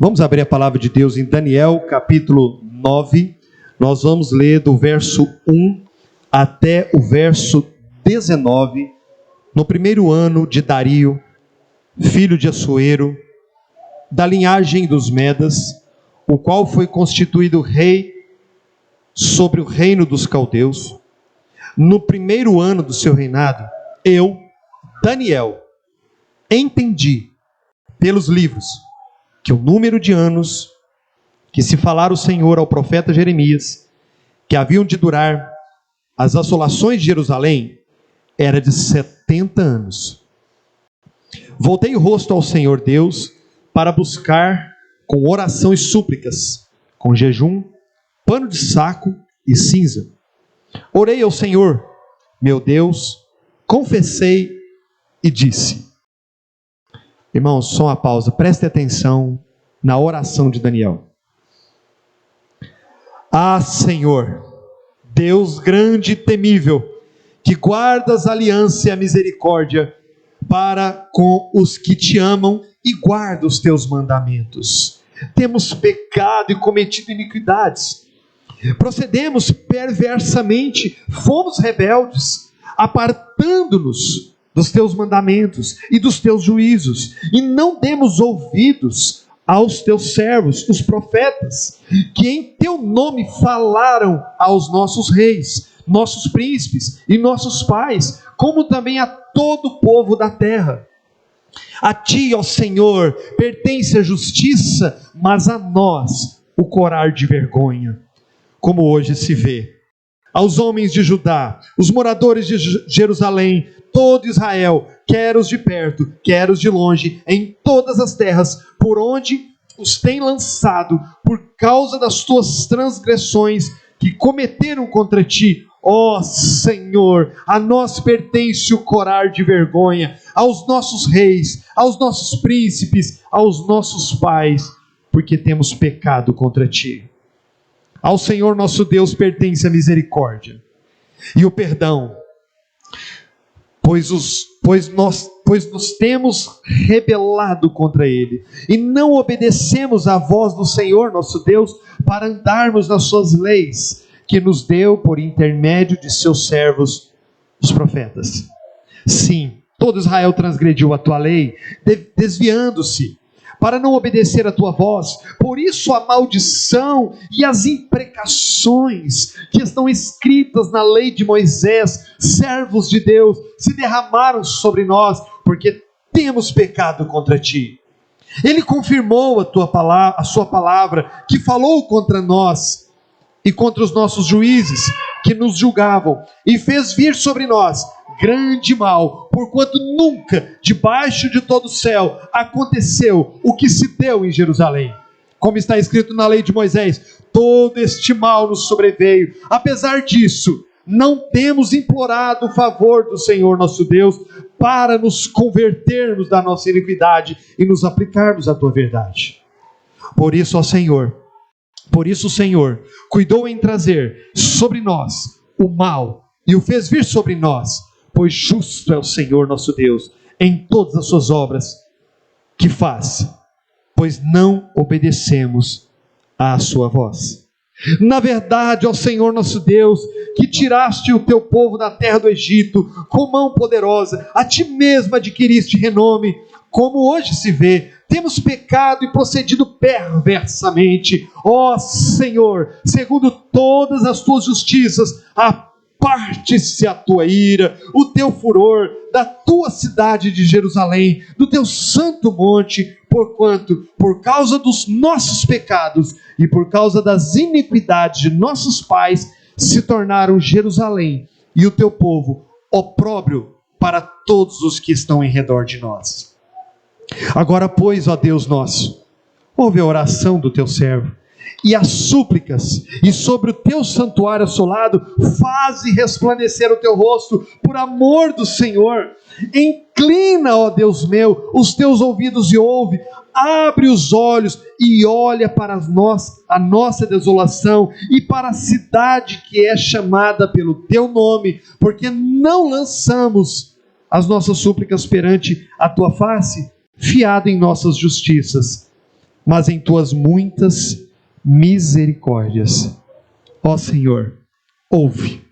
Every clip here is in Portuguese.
Vamos abrir a palavra de Deus em Daniel, capítulo 9. Nós vamos ler do verso 1 até o verso 19. No primeiro ano de Dario, filho de Assuero, da linhagem dos Medas, o qual foi constituído rei sobre o reino dos caldeus. No primeiro ano do seu reinado, eu, Daniel, entendi pelos livros que o número de anos que se falara o Senhor ao profeta Jeremias, que haviam de durar as assolações de Jerusalém, era de 70 anos. Voltei o rosto ao Senhor Deus para buscar com oração e súplicas, com jejum, pano de saco e cinza. Orei ao Senhor, meu Deus, confessei e disse. Irmãos, só uma pausa, preste atenção na oração de Daniel. Ah, Senhor, Deus grande e temível, que guardas a aliança e a misericórdia para com os que te amam e guardam os teus mandamentos. Temos pecado e cometido iniquidades, procedemos perversamente, fomos rebeldes, apartando-nos dos teus mandamentos e dos teus juízos, e não demos ouvidos aos teus servos, os profetas, que em teu nome falaram aos nossos reis, nossos príncipes e nossos pais, como também a todo o povo da terra. A ti, ó Senhor, pertence a justiça, mas a nós o corar de vergonha, como hoje se vê. Aos homens de Judá, os moradores de Jerusalém, todo Israel, quer os de perto, quer os de longe, em todas as terras, por onde os tem lançado, por causa das tuas transgressões que cometeram contra ti. Ó Senhor, a nós pertence o corar de vergonha, aos nossos reis, aos nossos príncipes, aos nossos pais, porque temos pecado contra ti. Ao Senhor nosso Deus pertence a misericórdia e o perdão, pois nos temos rebelado contra Ele, e não obedecemos à voz do Senhor nosso Deus, para andarmos nas suas leis, que nos deu por intermédio de seus servos, os profetas. Sim, todo Israel transgrediu a tua lei, desviando-se, para não obedecer a tua voz. Por isso a maldição e as imprecações que estão escritas na lei de Moisés, servos de Deus, se derramaram sobre nós, porque temos pecado contra ti. Ele confirmou a sua palavra, que falou contra nós e contra os nossos juízes, que nos julgavam, e fez vir sobre nós grande mal, porquanto nunca, debaixo de todo o céu, aconteceu o que se deu em Jerusalém. Como está escrito na lei de Moisés, todo este mal nos sobreveio. Apesar disso, não temos implorado o favor do Senhor nosso Deus, para nos convertermos da nossa iniquidade e nos aplicarmos à tua verdade. Por isso, ó Senhor, o Senhor cuidou em trazer sobre nós o mal, e o fez vir sobre nós, pois justo é o Senhor nosso Deus em todas as suas obras que faz, pois não obedecemos à sua voz. Na verdade, ó Senhor nosso Deus, que tiraste o teu povo da terra do Egito com mão poderosa, a ti mesmo adquiriste renome, como hoje se vê. Temos pecado e procedido perversamente. Ó Senhor, segundo todas as tuas justiças, aparte-se a tua ira, o teu furor, da tua cidade de Jerusalém, do teu santo monte, porquanto, por causa dos nossos pecados e por causa das iniquidades de nossos pais, se tornaram Jerusalém e o teu povo opróbrio para todos os que estão em redor de nós. Agora, pois, ó Deus nosso, ouve a oração do teu servo e as súplicas, e sobre o teu santuário assolado, faze resplandecer o teu rosto, por amor do Senhor. Inclina, ó Deus meu, os teus ouvidos e ouve, abre os olhos e olha para a nossa desolação, e para a cidade que é chamada pelo teu nome, porque não lançamos as nossas súplicas perante a tua face, fiado em nossas justiças, mas em tuas muitas misericórdias. Ó Senhor, ouve.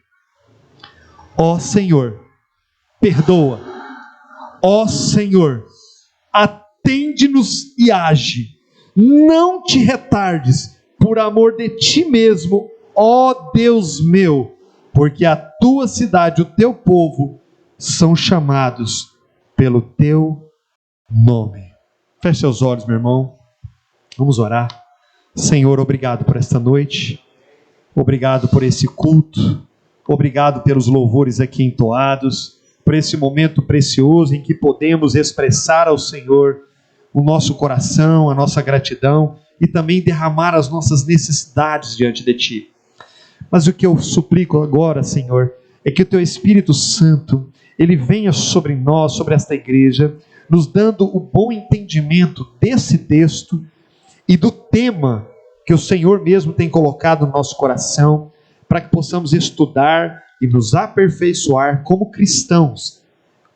Ó Senhor, perdoa. Ó Senhor, atende-nos e age. Não te retardes, por amor de ti mesmo, ó Deus meu, porque a tua cidade, o teu povo, são chamados pelo teu nome. Feche seus olhos, meu irmão. Vamos orar. Senhor, obrigado por esta noite. Obrigado por esse culto. Obrigado pelos louvores aqui entoados, por esse momento precioso em que podemos expressar ao Senhor o nosso coração, a nossa gratidão e também derramar as nossas necessidades diante de Ti. Mas o que eu suplico agora, Senhor, é que o Teu Espírito Santo, Ele venha sobre nós, sobre esta igreja, nos dando o bom entendimento desse texto e do tema que o Senhor mesmo tem colocado no nosso coração, para que possamos estudar e nos aperfeiçoar como cristãos,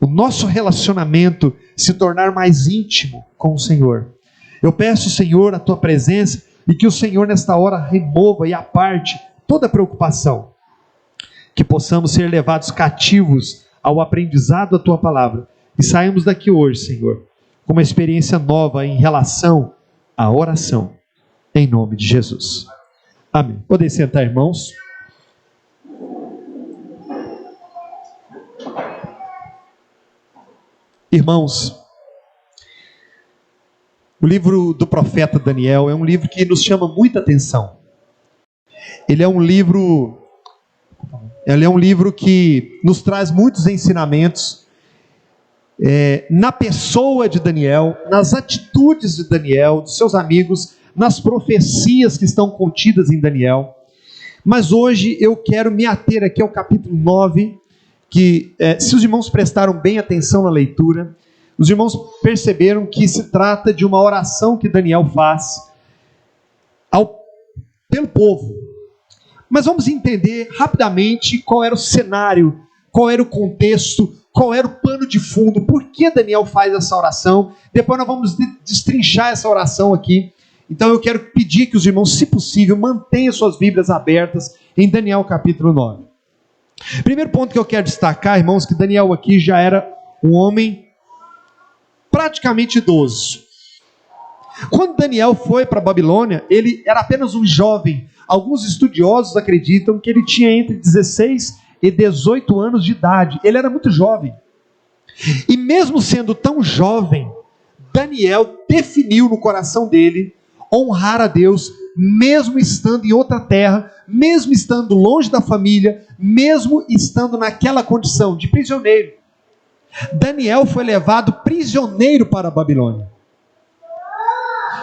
o nosso relacionamento se tornar mais íntimo com o Senhor. Eu peço, Senhor, a Tua presença e que o Senhor nesta hora remova e aparte toda preocupação, que possamos ser levados cativos ao aprendizado da Tua palavra e saímos daqui hoje, Senhor, com uma experiência nova em relação à oração, em nome de Jesus. Amém. Podem sentar, irmãos. Irmãos, o livro do profeta Daniel é um livro que nos chama muita atenção. Ele é um livro que nos traz muitos ensinamentos na pessoa de Daniel, nas atitudes de Daniel, dos seus amigos, nas profecias que estão contidas em Daniel. Mas hoje eu quero me ater aqui ao capítulo 9, que se os irmãos prestaram bem atenção na leitura, os irmãos perceberam que se trata de uma oração que Daniel faz pelo povo. Mas vamos entender rapidamente qual era o cenário, qual era o contexto, qual era o pano de fundo, por que Daniel faz essa oração. Depois nós vamos destrinchar essa oração aqui. Então eu quero pedir que os irmãos, se possível, mantenham suas Bíblias abertas em Daniel capítulo 9. Primeiro ponto que eu quero destacar, irmãos, que Daniel aqui já era um homem praticamente idoso. Quando Daniel foi para a Babilônia, ele era apenas um jovem. Alguns estudiosos acreditam que ele tinha entre 16 e 18 anos de idade. Ele era muito jovem. E mesmo sendo tão jovem, Daniel definiu no coração dele honrar a Deus, mesmo estando em outra terra, mesmo estando longe da família, mesmo estando naquela condição de prisioneiro. Daniel foi levado prisioneiro para a Babilônia.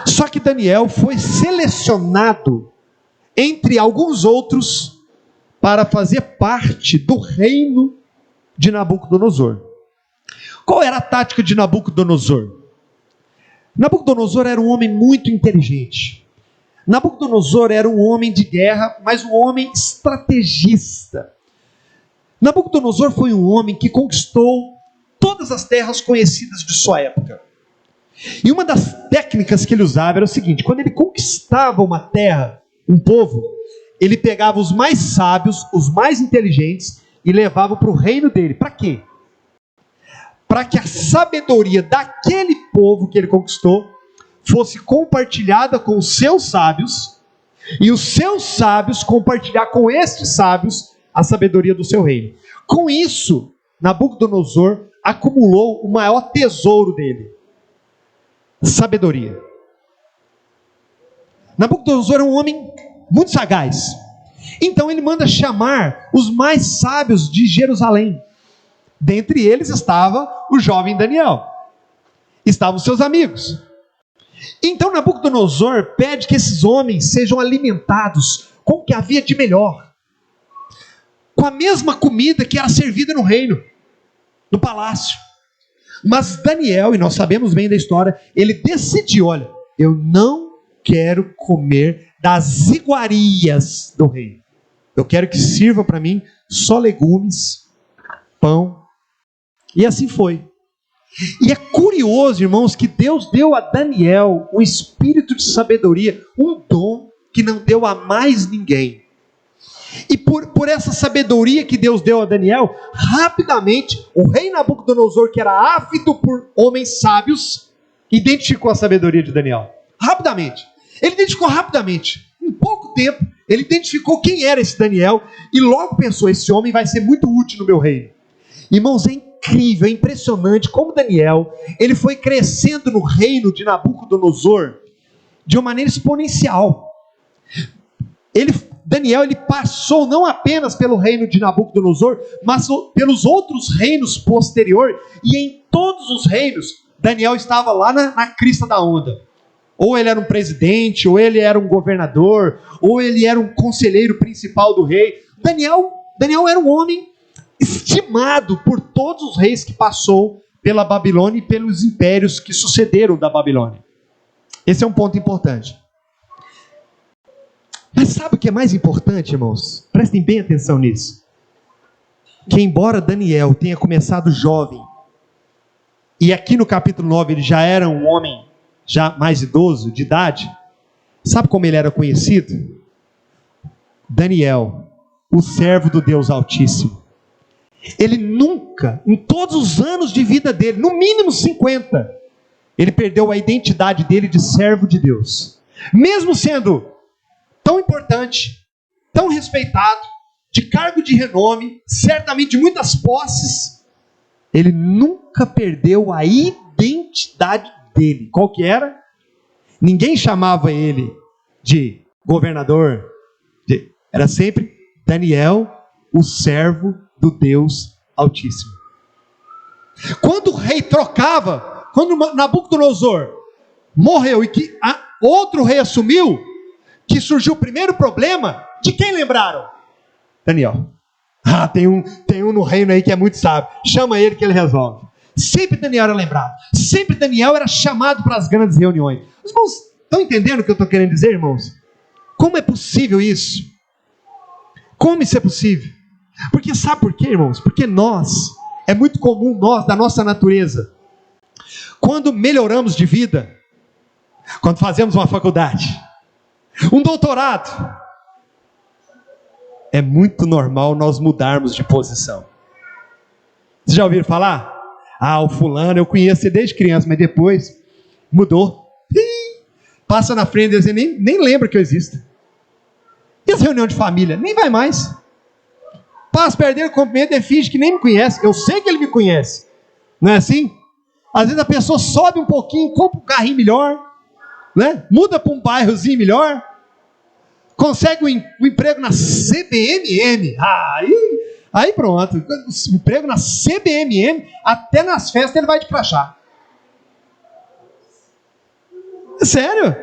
Só que Daniel foi selecionado entre alguns outros para fazer parte do reino de Nabucodonosor. Qual era a tática de Nabucodonosor? Nabucodonosor era um homem muito inteligente. Nabucodonosor era um homem de guerra, mas um homem estrategista. Nabucodonosor foi um homem que conquistou todas as terras conhecidas de sua época. E uma das técnicas que ele usava era o seguinte: quando ele conquistava uma terra, um povo, ele pegava os mais sábios, os mais inteligentes e levava para o reino dele. Para quê? Para que a sabedoria daquele povo que ele conquistou fosse compartilhada com os seus sábios, e os seus sábios compartilhar com estes sábios a sabedoria do seu reino. Com isso, Nabucodonosor acumulou o maior tesouro dele: sabedoria. Nabucodonosor era um homem muito sagaz. Então ele manda chamar os mais sábios de Jerusalém. Dentre eles estava o jovem Daniel. Estavam os seus amigos. Então Nabucodonosor pede que esses homens sejam alimentados com o que havia de melhor, com a mesma comida que era servida no reino, no palácio. Mas Daniel, e nós sabemos bem da história, ele decidiu: olha, eu não quero comer das iguarias do reino. Eu quero que sirva para mim só legumes, pão. E assim foi. E é curioso, irmãos, que Deus deu a Daniel um espírito de sabedoria, um dom que não deu a mais ninguém. E por essa sabedoria que Deus deu a Daniel, rapidamente, o rei Nabucodonosor, que era ávido por homens sábios, identificou a sabedoria de Daniel. Rapidamente. Ele identificou rapidamente. Em pouco tempo, ele identificou quem era esse Daniel e logo pensou, esse homem vai ser muito útil no meu reino. Irmãos, é incrível, é impressionante como Daniel, ele foi crescendo no reino de Nabucodonosor de uma maneira exponencial. Daniel passou não apenas pelo reino de Nabucodonosor, mas pelos outros reinos posteriores, e em todos os reinos, Daniel estava lá na crista da onda. Ou ele era um presidente, ou ele era um governador, ou ele era um conselheiro principal do rei. Daniel era um homem estimado por todos os reis que passou pela Babilônia e pelos impérios que sucederam da Babilônia. Esse é um ponto importante. Mas sabe o que é mais importante, irmãos? Prestem bem atenção nisso. Que embora Daniel tenha começado jovem, e aqui no capítulo 9 ele já era um homem já mais idoso, de idade, sabe como ele era conhecido? Daniel, o servo do Deus Altíssimo. Ele nunca, em todos os anos de vida dele, no mínimo 50, ele perdeu a identidade dele de servo de Deus. Mesmo sendo tão importante, tão respeitado, de cargo de renome, certamente de muitas posses, ele nunca perdeu a identidade dele. Qual que era? Ninguém chamava ele de governador, era sempre Daniel, o servo do Deus Altíssimo. Quando o rei trocava, quando Nabucodonosor morreu e que outro rei assumiu, que surgiu o primeiro problema, de quem lembraram? Daniel. Tem um no reino aí que é muito sábio, chama ele que ele resolve. Sempre Daniel era lembrado, sempre Daniel era chamado para as grandes reuniões. Os irmãos estão entendendo o que eu estou querendo dizer, irmãos? Como é possível isso? Como isso é possível? Porque sabe por quê, irmãos? Porque é muito comum nós, da nossa natureza, quando melhoramos de vida, quando fazemos uma faculdade, um doutorado, é muito normal nós mudarmos de posição. Vocês já ouviram falar? O fulano eu conheço desde criança, mas depois mudou. Passa na frente e você nem lembra que eu existo. E as reuniões de família? Nem vai mais. Passa, perder o cumprimento e finge que nem me conhece. Eu sei que ele me conhece. Não é assim? Às vezes a pessoa sobe um pouquinho, compra um carrinho melhor, né? Muda para um bairrozinho melhor, consegue um emprego na CBMM. Aí pronto. Emprego na CBMM, até nas festas ele vai de crachá. Sério?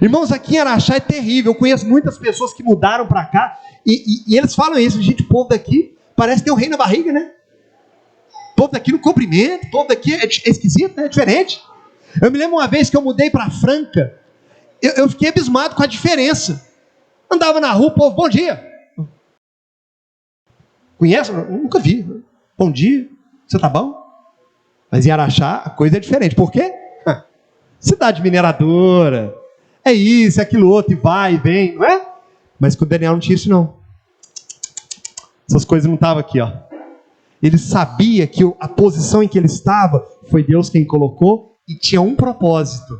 Irmãos, aqui em Araxá é terrível. Eu conheço muitas pessoas que mudaram para cá e eles falam isso. Gente, o povo daqui parece ter um rei na barriga, né? O povo daqui não cumprimenta, o povo daqui é esquisito, né? É diferente. Eu me lembro uma vez que eu mudei para Franca, eu fiquei abismado com a diferença. Andava na rua, o povo, bom dia. Conhece? Eu nunca vi. Bom dia, você tá bom? Mas em Araxá a coisa é diferente. Por quê? Cidade mineradora. É isso, é aquilo outro, e vai e vem, não é? Mas com o Daniel não tinha isso não. Essas coisas não estavam aqui, ó. Ele sabia que a posição em que ele estava foi Deus quem colocou e tinha um propósito.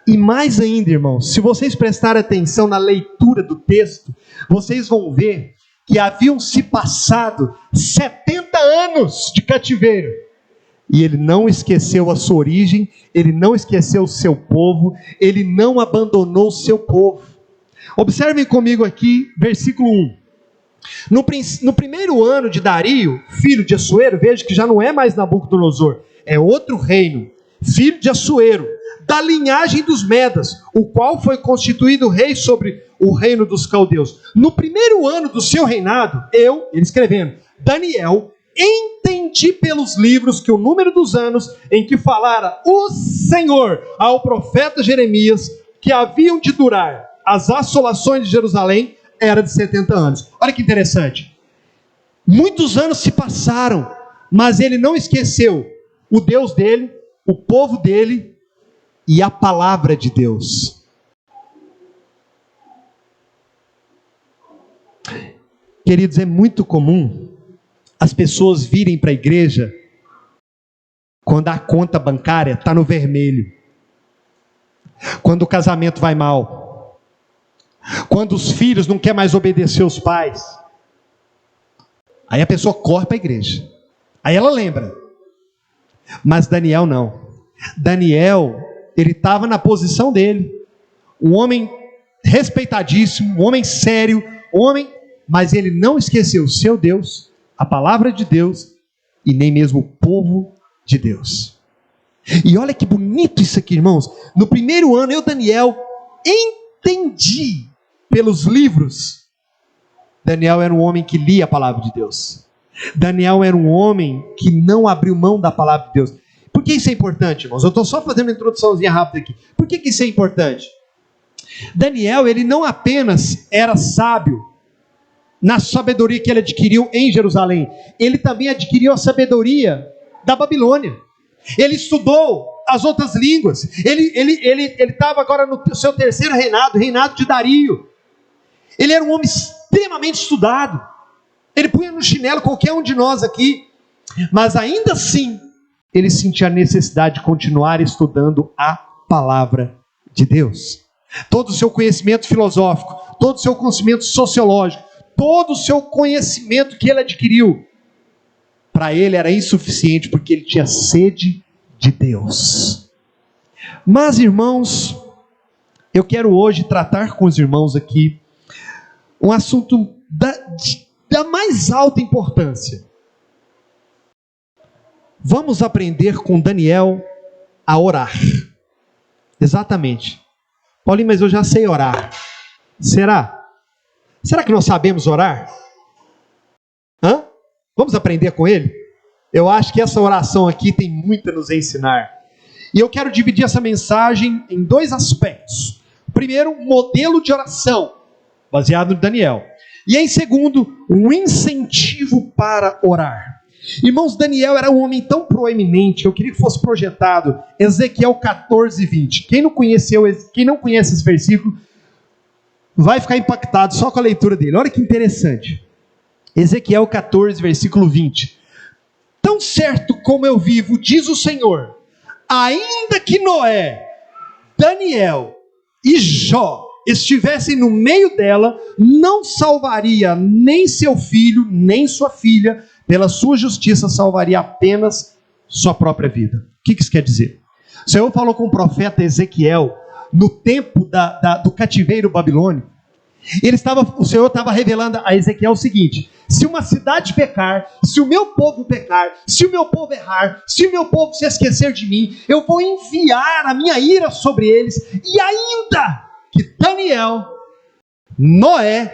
E mais ainda, irmãos, se vocês prestarem atenção na leitura do texto, vocês vão ver que haviam se passado 70 anos de cativeiro. E ele não esqueceu a sua origem, ele não esqueceu o seu povo, ele não abandonou o seu povo. Observem comigo aqui, versículo 1. No primeiro ano de Dario, filho de Assuero, veja que já não é mais Nabucodonosor, é outro reino, filho de Assuero, da linhagem dos Medas, o qual foi constituído rei sobre o reino dos caldeus. No primeiro ano do seu reinado, ele escrevendo, Daniel, entendi pelos livros que o número dos anos em que falara o Senhor ao profeta Jeremias, que haviam de durar as assolações de Jerusalém, era de 70 anos. Olha que interessante. Muitos anos se passaram, mas ele não esqueceu o Deus dele, o povo dele e a palavra de Deus. Queridos, é muito comum as pessoas virem para a igreja quando a conta bancária está no vermelho, quando o casamento vai mal, quando os filhos não querem mais obedecer os pais. Aí a pessoa corre para a igreja, aí ela lembra. Mas Daniel não. Daniel, ele estava na posição dele, um homem respeitadíssimo, um homem sério, mas ele não esqueceu o seu Deus, a palavra de Deus, e nem mesmo o povo de Deus. E olha que bonito isso aqui, irmãos. No primeiro ano, eu, Daniel, entendi pelos livros. Daniel era um homem que lia a palavra de Deus. Daniel era um homem que não abriu mão da palavra de Deus. Por que isso é importante, irmãos? Eu estou só fazendo uma introduçãozinha rápida aqui. Por que isso é importante? Daniel, ele não apenas era sábio na sabedoria que ele adquiriu em Jerusalém, ele também adquiriu a sabedoria da Babilônia. Ele estudou as outras línguas. Ele estava agora no seu terceiro reinado de Dario. Ele era um homem extremamente estudado. Ele punha no chinelo qualquer um de nós aqui, mas ainda assim, ele sentia a necessidade de continuar estudando a palavra de Deus. Todo o seu conhecimento filosófico, todo o seu conhecimento sociológico, todo o seu conhecimento que ele adquiriu, para ele era insuficiente, porque ele tinha sede de Deus. Mas, irmãos, eu quero hoje tratar com os irmãos aqui um assunto da mais alta importância. Vamos aprender com Daniel a orar. Exatamente. Paulinho, mas eu já sei orar. Será? Será que nós sabemos orar? Vamos aprender com ele? Eu acho que essa oração aqui tem muito a nos ensinar. E eu quero dividir essa mensagem em dois aspectos. Primeiro, um modelo de oração, baseado no Daniel. E em segundo, um incentivo para orar. Irmãos, Daniel era um homem tão proeminente, eu queria que fosse projetado Ezequiel 14, 20. Quem não conhece esse versículo, vai ficar impactado só com a leitura dele. Olha que interessante. Ezequiel 14, versículo 20. Tão certo como eu vivo, diz o Senhor, ainda que Noé, Daniel e Jó estivessem no meio dela, não salvaria nem seu filho, nem sua filha, pela sua justiça salvaria apenas sua própria vida. O que isso quer dizer? O Senhor falou com o profeta Ezequiel, no tempo do cativeiro babilônico. O Senhor estava revelando a Ezequiel o seguinte: se uma cidade pecar, se o meu povo pecar, se o meu povo errar, se o meu povo se esquecer de mim, eu vou enviar a minha ira sobre eles, e ainda que Daniel, Noé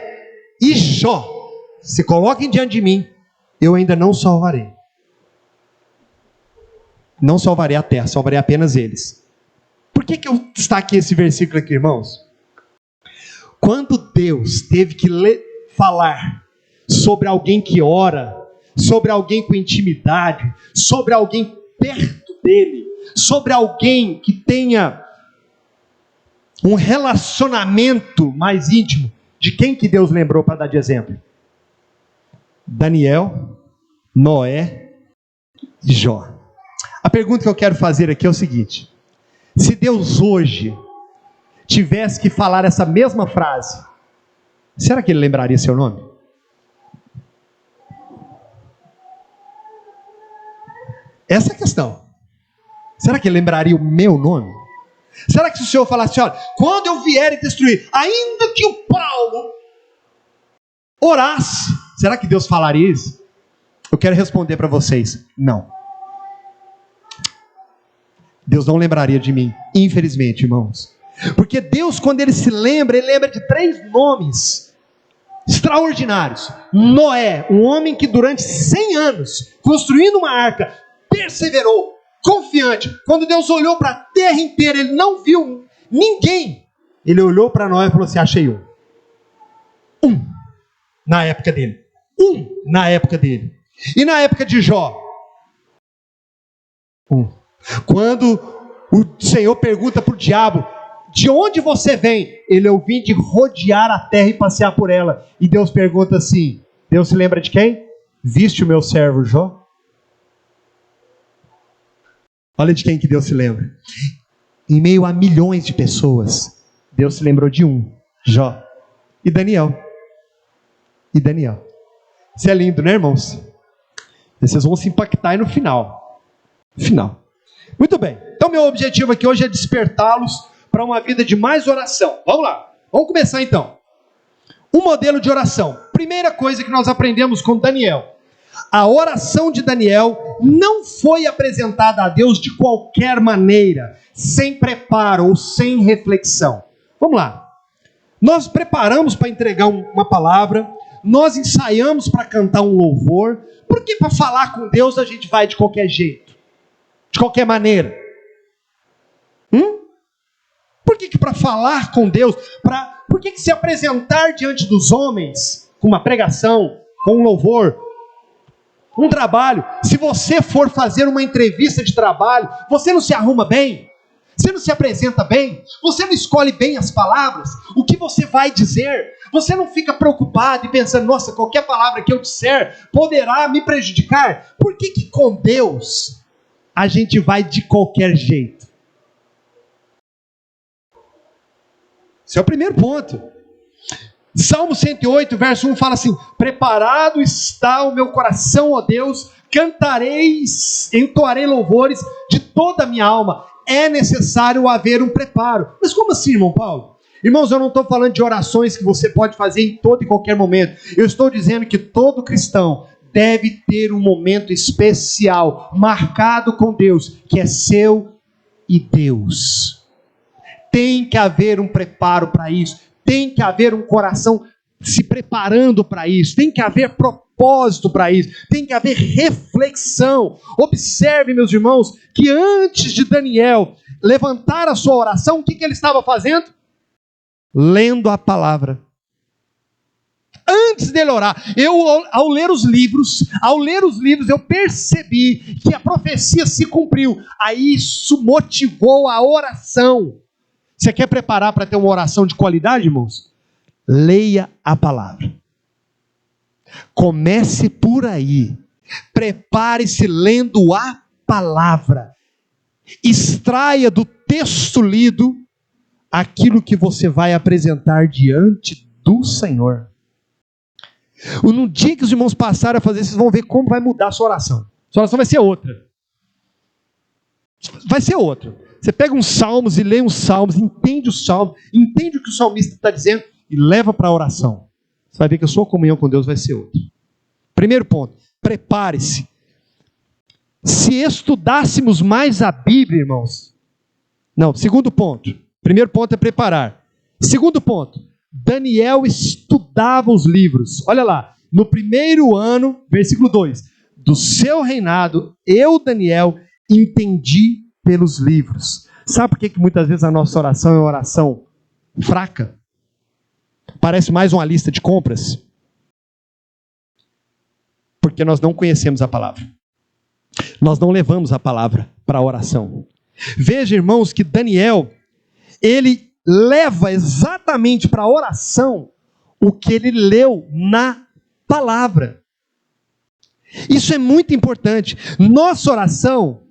e Jó se coloquem diante de mim, eu ainda não salvarei. Não salvarei a terra, salvarei apenas eles. Por que eu destaquei esse versículo aqui, irmãos? Quando Deus teve que falar sobre alguém que ora, sobre alguém com intimidade, sobre alguém perto dele, sobre alguém que tenha um relacionamento mais íntimo, de quem que Deus lembrou para dar de exemplo? Daniel, Noé e Jó. A pergunta que eu quero fazer aqui é o seguinte: se Deus hoje tivesse que falar essa mesma frase, será que ele lembraria seu nome? Essa é a questão. Será que ele lembraria o meu nome? Será que se o Senhor falasse, olha, quando eu vier e destruir, ainda que o Paulo orasse, será que Deus falaria isso? Eu quero responder para vocês, não. Deus não lembraria de mim, infelizmente, irmãos. Porque Deus, quando ele se lembra, ele lembra de 3 nomes extraordinários. Noé, um homem que durante 100 anos, construindo uma arca, perseverou, confiante. Quando Deus olhou para a terra inteira, ele não viu ninguém. Ele olhou para Noé e falou assim: achei um. Na época dele. Na época dele. E na época de Jó, Quando o Senhor pergunta para o diabo: de onde você vem? Ele: eu vim de rodear a terra e passear por ela. E Deus pergunta assim: Deus se lembra de quem? Viste o meu servo Jó? Olha de quem que Deus se lembra. Em meio a milhões de pessoas, Deus se lembrou de um: Jó. E Daniel. Isso é lindo, né, irmãos? Vocês vão se impactar aí no final. Muito bem. Então meu objetivo aqui hoje é despertá-los para uma vida de mais oração. Vamos lá. Vamos começar então. Um modelo de oração. Primeira coisa que nós aprendemos com Daniel. A oração de Daniel não foi apresentada a Deus de qualquer maneira, sem preparo ou sem reflexão. Vamos lá. Nós preparamos para entregar uma palavra, nós ensaiamos para cantar um louvor. Por que para falar com Deus a gente vai de qualquer jeito? De qualquer maneira? Por que para falar com Deus, por que se apresentar diante dos homens com uma pregação, com um louvor, um trabalho? Se você for fazer uma entrevista de trabalho, você não se arruma bem? Você não se apresenta bem? Você não escolhe bem as palavras? O que você vai dizer? Você não fica preocupado e pensando: nossa, qualquer palavra que eu disser poderá me prejudicar? Por que com Deus a gente vai de qualquer jeito? Esse é o primeiro ponto. Salmo 108, verso 1 fala assim: preparado está o meu coração, ó Deus, cantarei, entoarei louvores de toda a minha alma. É necessário haver um preparo. Mas como assim, irmão Paulo? Irmãos, eu não estou falando de orações que você pode fazer em todo e qualquer momento. Eu estou dizendo que todo cristão deve ter um momento especial, marcado com Deus, que é seu e Deus. Tem que haver um preparo para isso. Tem que haver um coração se preparando para isso. Tem que haver propósito para isso. Tem que haver reflexão. Observe, meus irmãos, que antes de Daniel levantar a sua oração, o que ele estava fazendo? Lendo a palavra. Antes dele orar, ao ler os livros, eu percebi que a profecia se cumpriu. Aí isso motivou a oração. Você quer preparar para ter uma oração de qualidade, irmãos? Leia a palavra. Comece por aí. Prepare-se lendo a palavra. Extraia do texto lido aquilo que você vai apresentar diante do Senhor. No dia que os irmãos passarem a fazer, vocês vão ver como vai mudar a sua oração. Sua oração vai ser outra. Vai ser outra. Você pega uns salmos e lê uns salmos, entende os salmos, entende o que o salmista está dizendo e leva para a oração. Você vai ver que a sua comunhão com Deus vai ser outra. Primeiro ponto, prepare-se. Se estudássemos mais a Bíblia, irmãos... Não, segundo ponto. Primeiro ponto é preparar. Segundo ponto, Daniel estudava os livros. Olha lá, no primeiro ano, versículo 2, do seu reinado, eu, Daniel, entendi pelos livros. Sabe por que muitas vezes a nossa oração é uma oração fraca? Parece mais uma lista de compras. Porque nós não conhecemos a palavra. Nós não levamos a palavra para a oração. Veja, irmãos, que Daniel, ele leva exatamente para a oração o que ele leu na palavra. Isso é muito importante. Nossa oração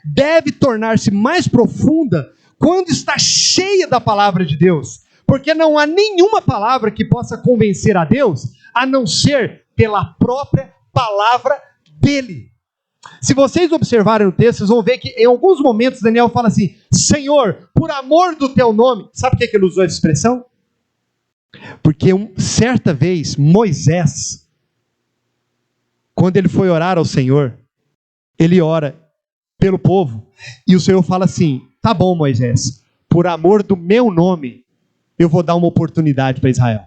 deve tornar-se mais profunda quando está cheia da palavra de Deus. Porque não há nenhuma palavra que possa convencer a Deus, a não ser pela própria palavra dele. Se vocês observarem o texto, vocês vão ver que em alguns momentos Daniel fala assim: Senhor, por amor do teu nome. Sabe por que ele usou essa expressão? Porque certa vez Moisés, quando ele foi orar ao Senhor, ele ora pelo povo, e o Senhor fala assim: tá bom, Moisés, por amor do meu nome, eu vou dar uma oportunidade para Israel.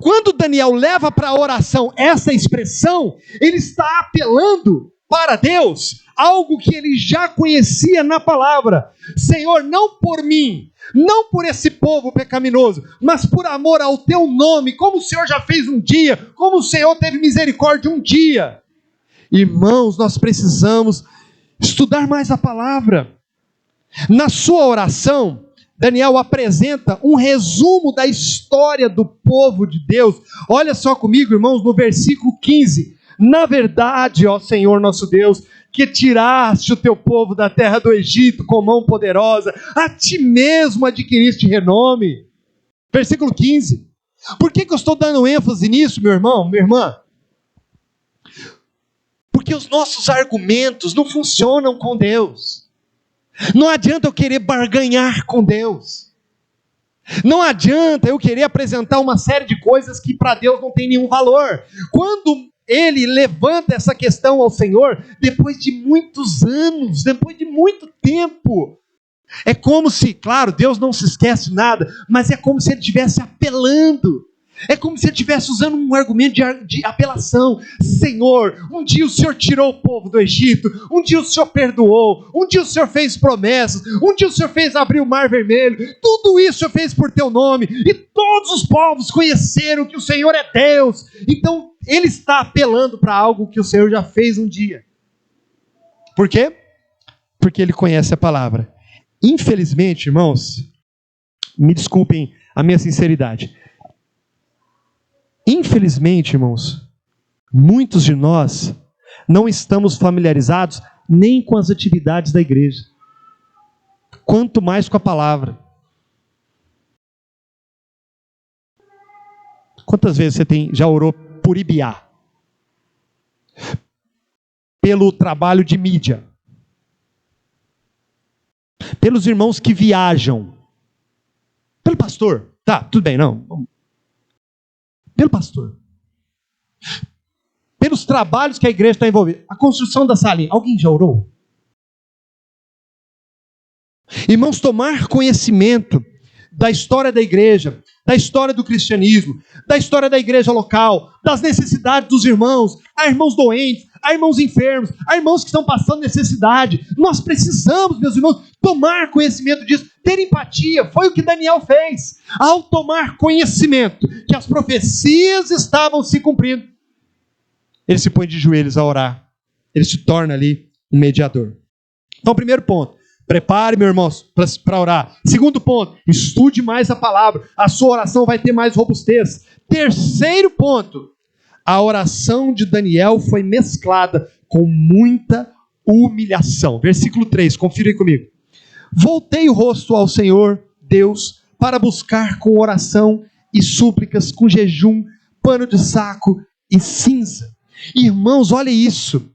Quando Daniel leva para a oração essa expressão, ele está apelando para Deus, algo que ele já conhecia na palavra. Senhor, não por mim, não por esse povo pecaminoso, mas por amor ao teu nome, como o Senhor já fez um dia, como o Senhor teve misericórdia um dia. Irmãos, nós precisamos estudar mais a palavra. Na sua oração, Daniel apresenta um resumo da história do povo de Deus. Olha só comigo, irmãos, no versículo 15. Na verdade, ó Senhor nosso Deus, que tiraste o teu povo da terra do Egito com mão poderosa, a ti mesmo adquiriste renome. Versículo 15. Por que eu estou dando ênfase nisso, meu irmão, minha irmã? Porque os nossos argumentos não funcionam com Deus. Não adianta eu querer barganhar com Deus. Não adianta eu querer apresentar uma série de coisas que para Deus não tem nenhum valor. Quando ele levanta essa questão ao Senhor, depois de muitos anos, depois de muito tempo, é como se, claro, Deus não se esquece de nada, mas é como se ele estivesse apelando. É como se ele estivesse usando um argumento de apelação. Senhor, um dia o Senhor tirou o povo do Egito, um dia o Senhor perdoou, um dia o Senhor fez promessas, um dia o Senhor fez abrir o mar vermelho, tudo isso o Senhor fez por teu nome, e todos os povos conheceram que o Senhor é Deus. Então, ele está apelando para algo que o Senhor já fez um dia. Por quê? Porque ele conhece a palavra. Infelizmente, irmãos, me desculpem a minha sinceridade. Infelizmente, irmãos, muitos de nós não estamos familiarizados nem com as atividades da igreja, quanto mais com a palavra. Quantas vezes você já orou por Ibiá? Pelo trabalho de mídia? Pelos irmãos que viajam? Pelo pastor? Tá, tudo bem, não. Pelo pastor. Pelos trabalhos que a igreja está envolvida. A construção da salinha. Alguém já orou? Irmãos, tomar conhecimento da história da igreja, da história do cristianismo, da história da igreja local, das necessidades dos irmãos, há irmãos doentes, há irmãos enfermos, há irmãos que estão passando necessidade. Nós precisamos, meus irmãos, tomar conhecimento disso, ter empatia. Foi o que Daniel fez. Ao tomar conhecimento que as profecias estavam se cumprindo, ele se põe de joelhos a orar. Ele se torna ali um mediador. Então, primeiro ponto, prepare, meu irmão, para orar. Segundo ponto, estude mais a palavra. A sua oração vai ter mais robustez. Terceiro ponto, a oração de Daniel foi mesclada com muita humilhação. Versículo 3, confira aí comigo. Voltei o rosto ao Senhor, Deus, para buscar com oração e súplicas, com jejum, pano de saco e cinza. Irmãos, olha isso.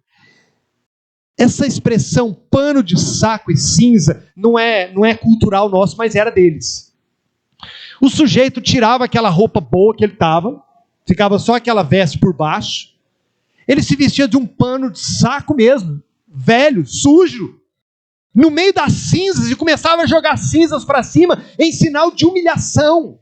Essa expressão pano de saco e cinza não é cultural nosso, mas era deles. O sujeito tirava aquela roupa boa que ele estava, ficava só aquela veste por baixo, ele se vestia de um pano de saco mesmo, velho, sujo, no meio das cinzas, e começava a jogar cinzas para cima em sinal de humilhação.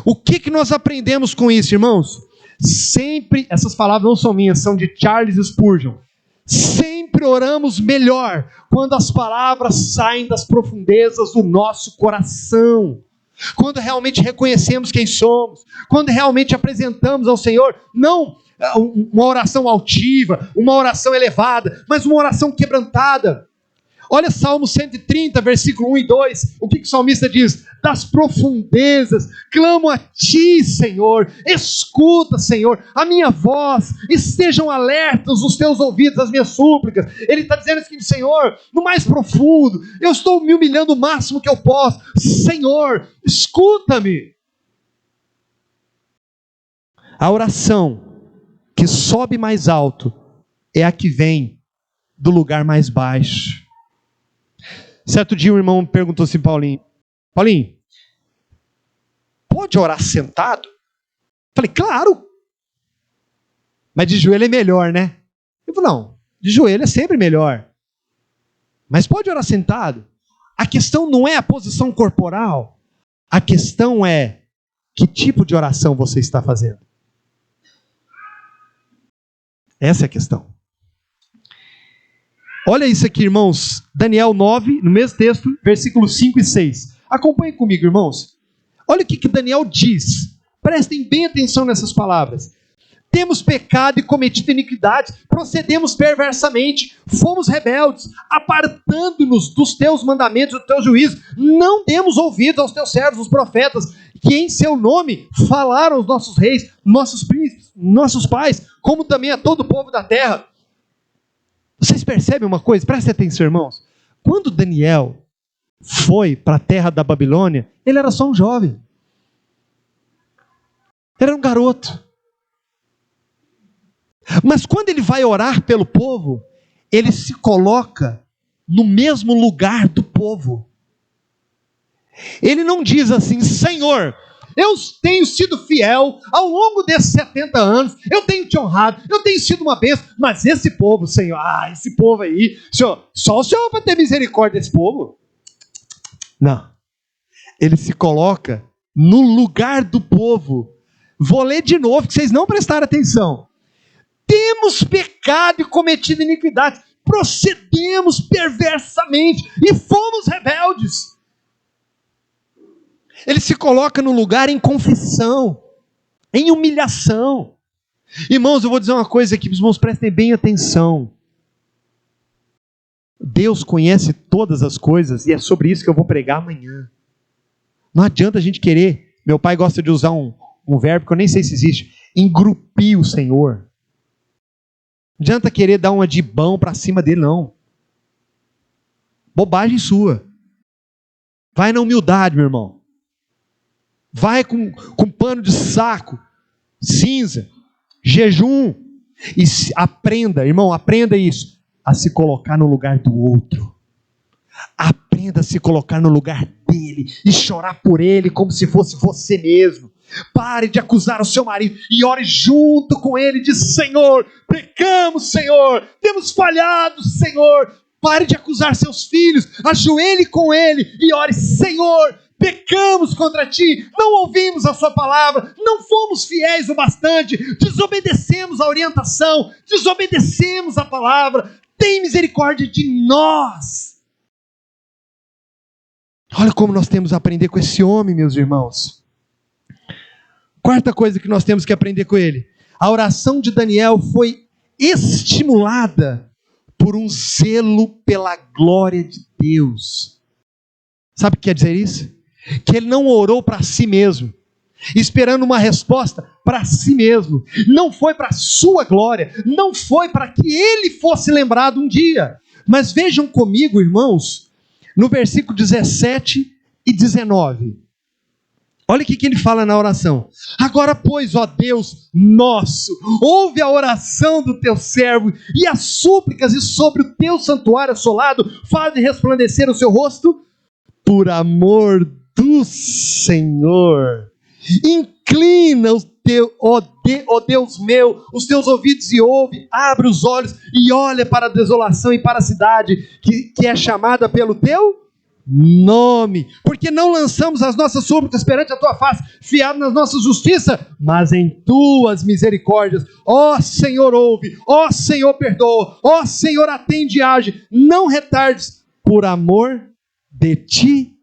O que nós aprendemos com isso, irmãos? Sempre, essas palavras não são minhas, são de Charles Spurgeon. Sempre oramos melhor quando as palavras saem das profundezas do nosso coração. Quando realmente reconhecemos quem somos. Quando realmente apresentamos ao Senhor, não uma oração altiva, uma oração elevada, mas uma oração quebrantada. Olha Salmo 130, versículo 1 e 2. O que o salmista diz? Das profundezas, clamo a ti, Senhor. Escuta, Senhor, a minha voz. Estejam alertas os teus ouvidos às minhas súplicas. Ele está dizendo assim, Senhor, no mais profundo, eu estou me humilhando o máximo que eu posso. Senhor, escuta-me. A oração que sobe mais alto é a que vem do lugar mais baixo. Certo dia um irmão me perguntou assim, Paulinho, pode orar sentado? Falei, claro. Mas de joelho é melhor, né? Ele falou, não, de joelho é sempre melhor. Mas pode orar sentado? A questão não é a posição corporal. A questão é que tipo de oração você está fazendo. Essa é a questão. Olha isso aqui, irmãos. Daniel 9, no mesmo texto, versículos 5 e 6. Acompanhem comigo, irmãos. Olha o que Daniel diz. Prestem bem atenção nessas palavras. temos pecado e cometido iniquidade, procedemos perversamente, fomos rebeldes, apartando-nos dos teus mandamentos, do teu juízo. Não demos ouvidos aos teus servos, os profetas, que em seu nome falaram os nossos reis, nossos príncipes, nossos pais, como também a todo o povo da terra. Vocês percebem uma coisa? Prestem atenção, irmãos. Quando Daniel foi para a terra da Babilônia, ele era só um jovem. Era um garoto. Mas quando ele vai orar pelo povo, ele se coloca no mesmo lugar do povo. Ele não diz assim: Senhor, eu tenho sido fiel ao longo desses 70 anos, eu tenho te honrado, eu tenho sido uma bênção, mas esse povo, Senhor, esse povo aí, Senhor, só o Senhor vai ter misericórdia desse povo. Não. Ele se coloca no lugar do povo. Vou ler de novo, que vocês não prestaram atenção. Temos pecado e cometido iniquidade, procedemos perversamente e fomos rebeldes. Ele se coloca no lugar em confissão, em humilhação. Irmãos, eu vou dizer uma coisa aqui, os irmãos prestem bem atenção. Deus conhece todas as coisas e é sobre isso que eu vou pregar amanhã. Não adianta a gente querer, meu pai gosta de usar um verbo que eu nem sei se existe, engrupir o Senhor. Não adianta querer dar uma de bom para cima dele, não. Bobagem sua. Vai na humildade, meu irmão. Vai com pano de saco, cinza, jejum. E aprenda, irmão, aprenda isso. A se colocar no lugar do outro. Aprenda a se colocar no lugar dele e chorar por ele como se fosse você mesmo. Pare de acusar o seu marido e ore junto com ele. Diz: Senhor, pecamos, Senhor, temos falhado, Senhor. Pare de acusar seus filhos, ajoelhe com ele e ore: Senhor, pecamos contra ti, não ouvimos a sua palavra, não fomos fiéis o bastante, desobedecemos a orientação, desobedecemos a palavra, tem misericórdia de nós. Olha como nós temos a aprender com esse homem, meus irmãos. Quarta coisa que nós temos que aprender com ele: a oração de Daniel foi estimulada por um zelo pela glória de Deus. Sabe o que quer dizer isso? Que ele não orou para si mesmo, esperando uma resposta para si mesmo. Não foi para a sua glória, não foi para que ele fosse lembrado um dia. Mas vejam comigo, irmãos, no versículo 17 e 19. Olha o que ele fala na oração. Agora, pois, ó Deus nosso, ouve a oração do teu servo e as súplicas, e sobre o teu santuário assolado, faze resplandecer o seu rosto, por amor do Senhor. Inclina ó Deus meu, os teus ouvidos e ouve, abre os olhos e olha para a desolação e para a cidade que é chamada pelo teu nome, porque não lançamos as nossas súplicas perante a tua face, fiado nas nossas justiças, mas em tuas misericórdias. Ó Senhor, ouve, ó Senhor, perdoa, ó Senhor, atende e age, não retardes, por amor de ti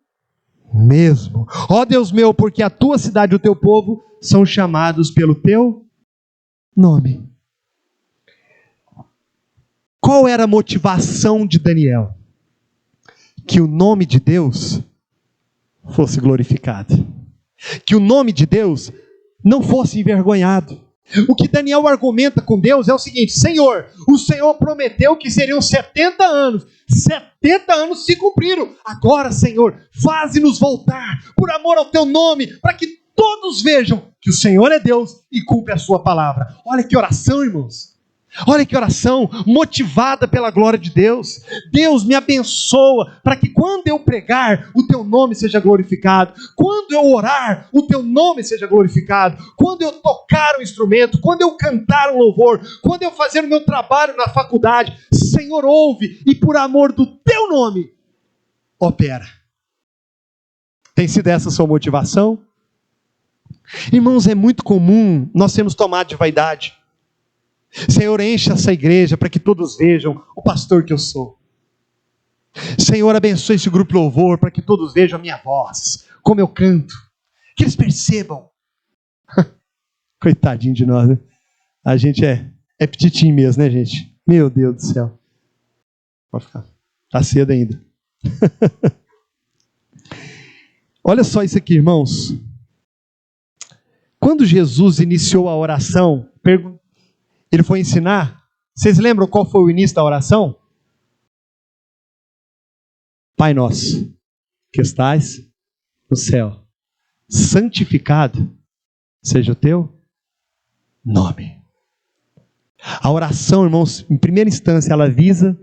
mesmo. Ó Deus meu, porque a tua cidade e o teu povo são chamados pelo teu nome. Qual era a motivação de Daniel? Que o nome de Deus fosse glorificado. Que o nome de Deus não fosse envergonhado. O que Daniel argumenta com Deus é o seguinte: Senhor, o Senhor prometeu que seriam 70 anos. 70 anos se cumpriram. Agora, Senhor, faze-nos voltar por amor ao teu nome, para que todos vejam que o Senhor é Deus e cumpre a sua palavra. Olha que oração, irmãos. Olha que oração motivada pela glória de Deus. Deus me abençoa para que quando eu pregar, o teu nome seja glorificado. Quando eu orar, o teu nome seja glorificado. Quando eu tocar um instrumento, quando eu cantar um louvor, quando eu fazer o meu trabalho na faculdade, Senhor, ouve e por amor do teu nome, opera. Tem sido essa a sua motivação? Irmãos, é muito comum nós sermos tomados de vaidade. Senhor, enche essa igreja para que todos vejam o pastor que eu sou. Senhor, abençoe esse grupo de louvor para que todos vejam a minha voz, como eu canto, que eles percebam. Coitadinho de nós, né? A gente é petitinho mesmo, né, gente? Meu Deus do céu. Pode ficar. Tá cedo ainda. Olha só isso aqui, irmãos. Quando Jesus iniciou a oração, ele foi ensinar. Vocês lembram qual foi o início da oração? Pai nosso, que estais no céu, santificado seja o teu nome. A oração, irmãos, em primeira instância, ela visa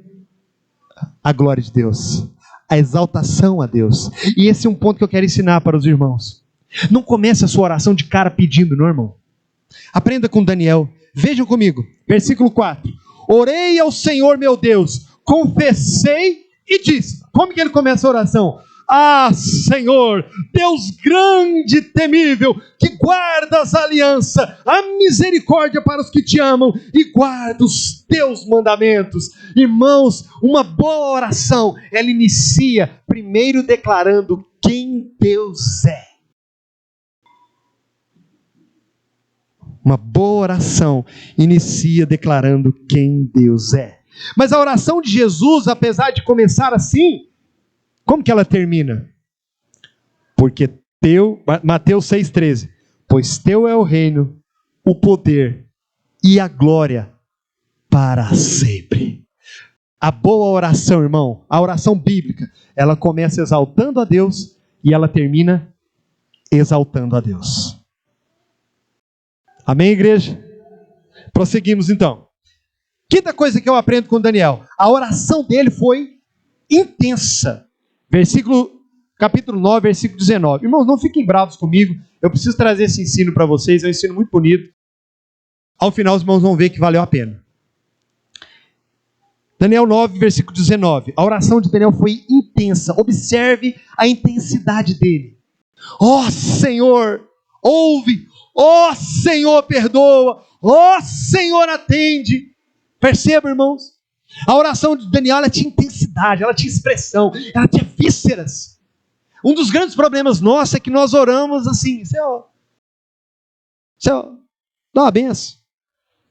a glória de Deus, a exaltação a Deus. E esse é um ponto que eu quero ensinar para os irmãos. Não comece a sua oração de cara pedindo, não, irmão. Aprenda com Daniel. Vejam comigo, versículo 4. Orei ao Senhor meu Deus, confessei e disse. Como que ele começa a oração? Ah, Senhor, Deus grande e temível, que guardas a aliança, a misericórdia para os que te amam e guarda os teus mandamentos. Irmãos, uma boa oração, ela inicia primeiro declarando quem Deus é. Uma boa oração inicia declarando quem Deus é. Mas a oração de Jesus, apesar de começar assim, como que ela termina? Porque Mateus 6,13, pois teu é o reino, o poder e a glória para sempre. A boa oração, irmão, a oração bíblica, ela começa exaltando a Deus e ela termina exaltando a Deus. Amém, igreja? Prosseguimos então. Quinta coisa que eu aprendo com Daniel, a oração dele foi intensa. Capítulo 9, versículo 19. Irmãos, não fiquem bravos comigo, eu preciso trazer esse ensino para vocês, é um ensino muito bonito. Ao final os irmãos vão ver que valeu a pena. Daniel 9, versículo 19. A oração de Daniel foi intensa. Observe a intensidade dele. Ó Senhor, ouve. Ó Senhor, perdoa. Ó Senhor, atende. Perceba, irmãos? A oração de Daniel, ela tinha intensidade, ela tinha expressão, ela tinha vísceras. Um dos grandes problemas nossos é que nós oramos assim: Senhor, dá uma benção.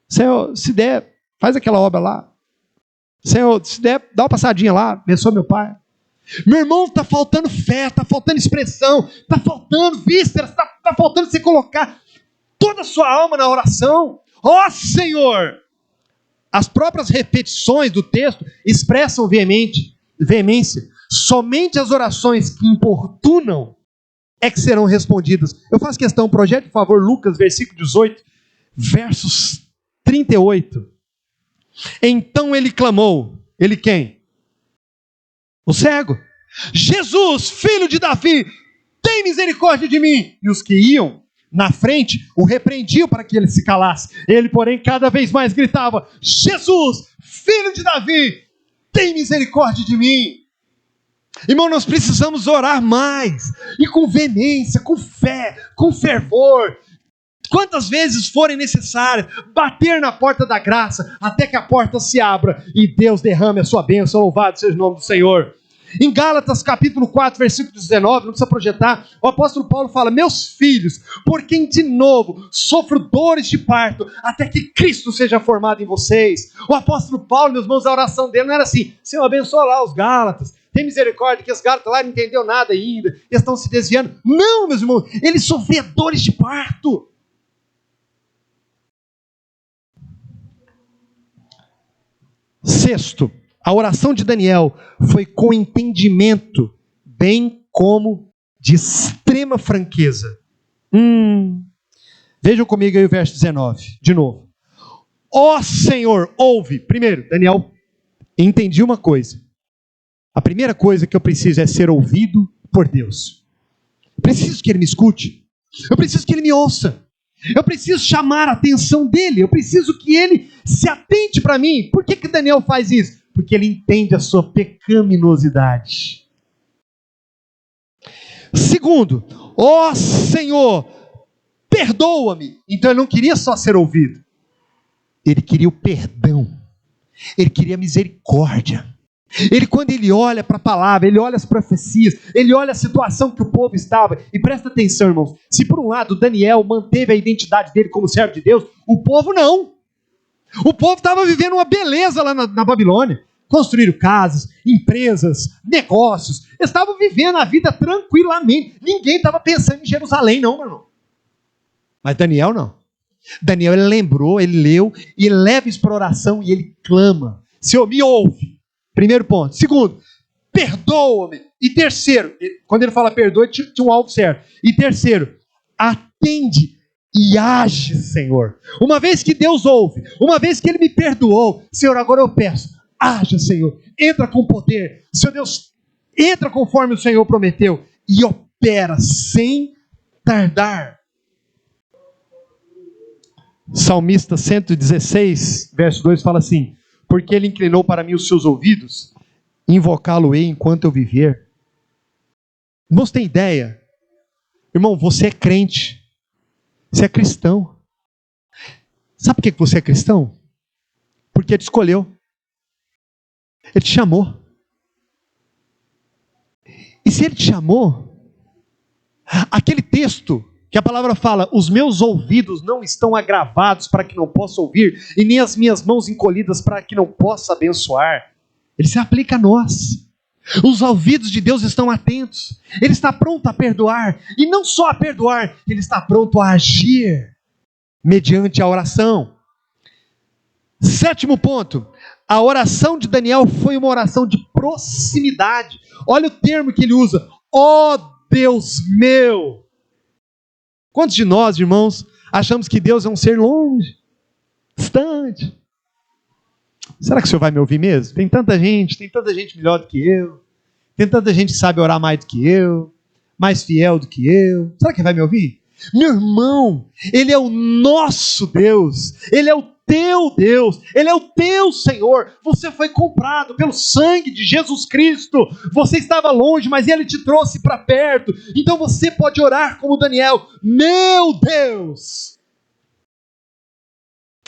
Senhor, se der, faz aquela obra lá. Senhor, se der, dá uma passadinha lá, abençoa meu pai. Meu irmão, está faltando fé, está faltando expressão, está faltando vísceras, está faltando você colocar toda a sua alma na oração. Ó Senhor! As próprias repetições do texto expressam veemência. Somente as orações que importunam é que serão respondidas. Eu faço questão, projete, por favor, Lucas, versículo 18, versos 38. Então ele clamou. Ele quem? O cego. Jesus, filho de Davi, tem misericórdia de mim. E os que iam na frente o repreendiam para que ele se calasse. Ele, porém, cada vez mais gritava: Jesus, filho de Davi, tem misericórdia de mim. Irmão, nós precisamos orar mais, e com veemência, com fé, com fervor, quantas vezes forem necessárias, bater na porta da graça, até que a porta se abra, e Deus derrame a sua bênção. Louvado seja o nome do Senhor. Em Gálatas capítulo 4, versículo 19, não precisa projetar, o apóstolo Paulo fala: meus filhos, por quem de novo sofro dores de parto, até que Cristo seja formado em vocês. O apóstolo Paulo, meus irmãos, a oração dele não era assim: Senhor, abençoa lá os Gálatas, tem misericórdia, que os Gálatas lá não entenderam nada ainda, eles estão se desviando. Não, meus irmãos, ele sofria dores de parto. Sexto, a oração de Daniel foi com entendimento, bem como de extrema franqueza. Vejam comigo aí o verso 19, de novo. Ó Senhor, ouve. Primeiro, Daniel entendi uma coisa. A primeira coisa que eu preciso é ser ouvido por Deus. Eu preciso que Ele me escute. Eu preciso que Ele me ouça. Eu preciso chamar a atenção dEle. Eu preciso que Ele se atente para mim. Por que Daniel faz isso? Porque ele entende a sua pecaminosidade. Segundo, ó Senhor, perdoa-me. Então ele não queria só ser ouvido. Ele queria o perdão. Ele queria a misericórdia. Quando ele olha para a palavra, ele olha as profecias, ele olha a situação que o povo estava, e presta atenção, irmãos, se por um lado Daniel manteve a identidade dele como servo de Deus, o povo não. O povo estava vivendo uma beleza lá na Babilônia. Construíram casas, empresas, negócios. Eles estavam vivendo a vida tranquilamente. Ninguém estava pensando em Jerusalém, não, meu irmão. Mas Daniel não. Daniel, ele lembrou, ele leu, e ele leva isso para oração e ele clama. Senhor, me ouve. Primeiro ponto. Segundo, perdoa-me. E terceiro, quando ele fala perdoa, tinha um alvo certo. E terceiro, atende e age, Senhor. Uma vez que Deus ouve, uma vez que Ele me perdoou, Senhor, agora eu peço, haja, Senhor. Entra com poder. Senhor Deus, entra conforme o Senhor prometeu e opera sem tardar. Salmista 116, verso 2 fala assim: porque Ele inclinou para mim os seus ouvidos, invocá-lo-ei enquanto eu viver. Você tem ideia? Irmão, você é crente. Você é cristão. Sabe por que você é cristão? Porque Ele te escolheu. Ele te chamou. E se Ele te chamou, aquele texto que a palavra fala, os meus ouvidos não estão agravados para que não possa ouvir, e nem as minhas mãos encolhidas para que não possa abençoar, ele se aplica a nós. Os ouvidos de Deus estão atentos. Ele está pronto a perdoar. E não só a perdoar, Ele está pronto a agir mediante a oração. Sétimo ponto. A oração de Daniel foi uma oração de proximidade. Olha o termo que ele usa. Ó Deus meu. Quantos de nós, irmãos, achamos que Deus é um ser longe, distante? Será que o Senhor vai me ouvir mesmo? Tem tanta gente melhor do que eu. Tem tanta gente que sabe orar mais do que eu, mais fiel do que eu. Será que vai me ouvir? Meu irmão, Ele é o nosso Deus. Ele é o teu Deus. Ele é o teu Senhor. Você foi comprado pelo sangue de Jesus Cristo. Você estava longe, mas Ele te trouxe para perto. Então você pode orar como Daniel. Meu Deus!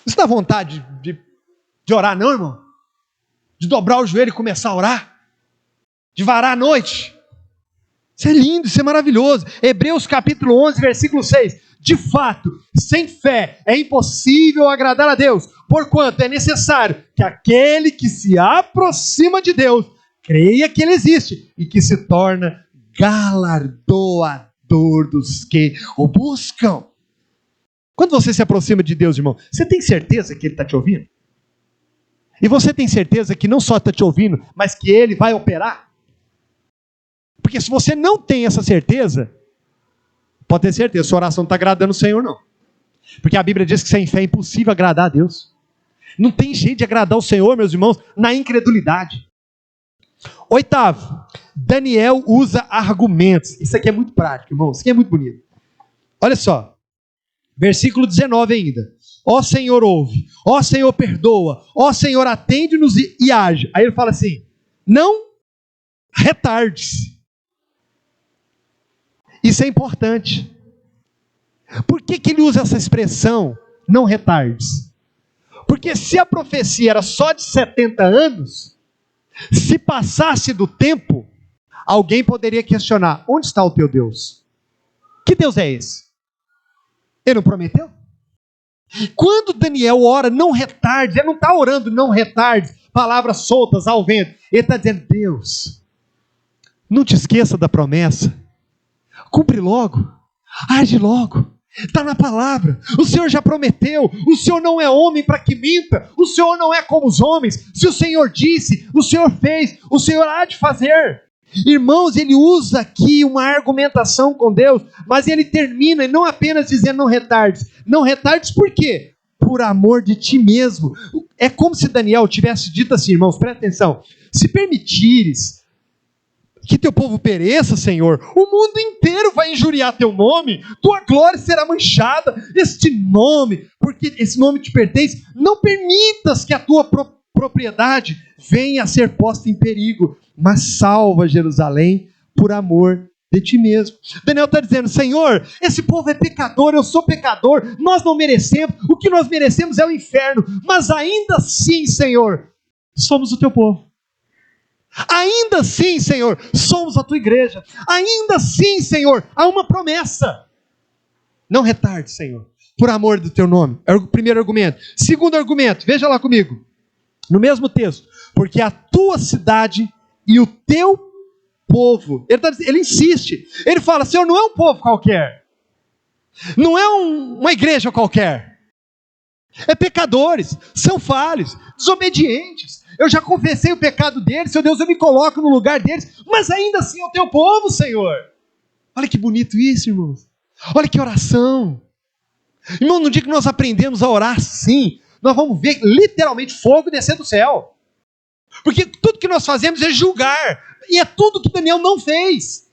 Você dá vontade de orar não, irmão? De dobrar o joelho e começar a orar? De varar a noite? Isso é lindo, isso é maravilhoso. Hebreus capítulo 11, versículo 6. De fato, sem fé é impossível agradar a Deus, porquanto é necessário que aquele que se aproxima de Deus creia que Ele existe e que se torna galardoador dos que o buscam. Quando você se aproxima de Deus, irmão, você tem certeza que Ele está te ouvindo? E você tem certeza que não só está te ouvindo, mas que Ele vai operar? Porque se você não tem essa certeza, pode ter certeza, sua oração não está agradando o Senhor, não. Porque a Bíblia diz que sem fé é impossível agradar a Deus. Não tem jeito de agradar o Senhor, meus irmãos, na incredulidade. Oitavo, Daniel usa argumentos. Isso aqui é muito prático, irmãos. Isso aqui é muito bonito. Olha só. Versículo 19 ainda. Ó Senhor, ouve. Ó Senhor, perdoa. Ó Senhor, atende-nos e age. Aí ele fala assim, não retardes. Isso é importante. Por que ele usa essa expressão, não retardes? Porque se a profecia era só de 70 anos, se passasse do tempo, alguém poderia questionar, onde está o teu Deus? Que Deus é esse? Ele não prometeu? Quando Daniel ora, não retardes, ele não está orando, não retardes, palavras soltas ao vento. Ele está dizendo, Deus, não te esqueça da promessa. Cumpre logo, age logo, está na palavra, o Senhor já prometeu, o Senhor não é homem para que minta, o Senhor não é como os homens, se o Senhor disse, o Senhor fez, o Senhor há de fazer. Irmãos, ele usa aqui uma argumentação com Deus, mas ele termina não apenas dizendo não retardes por quê? Por amor de ti mesmo. É como se Daniel tivesse dito assim, irmãos, presta atenção, se permitires que teu povo pereça, Senhor, o mundo inteiro vai injuriar teu nome, tua glória será manchada, este nome, porque esse nome te pertence, não permitas que a tua propriedade venha a ser posta em perigo, mas salva Jerusalém por amor de ti mesmo. Daniel está dizendo, Senhor, esse povo é pecador, eu sou pecador, nós não merecemos, o que nós merecemos é o inferno, mas ainda assim, Senhor, somos o teu povo. Ainda assim, Senhor, somos a tua igreja. Ainda assim, Senhor, há uma promessa. Não retarde, Senhor, por amor do teu nome. É o primeiro argumento. Segundo argumento, veja lá comigo, no mesmo texto. Porque a tua cidade e o teu povo, ele insiste, ele fala, Senhor, não é um povo qualquer, não é uma igreja qualquer, é pecadores, são falhos, desobedientes, eu já confessei o pecado deles, Senhor Deus, eu me coloco no lugar deles, mas ainda assim é o teu povo, Senhor. Olha que bonito isso, irmãos, olha que oração. Irmão, no dia que nós aprendemos a orar assim, nós vamos ver literalmente fogo descer do céu, porque tudo que nós fazemos é julgar, e é tudo que Daniel não fez.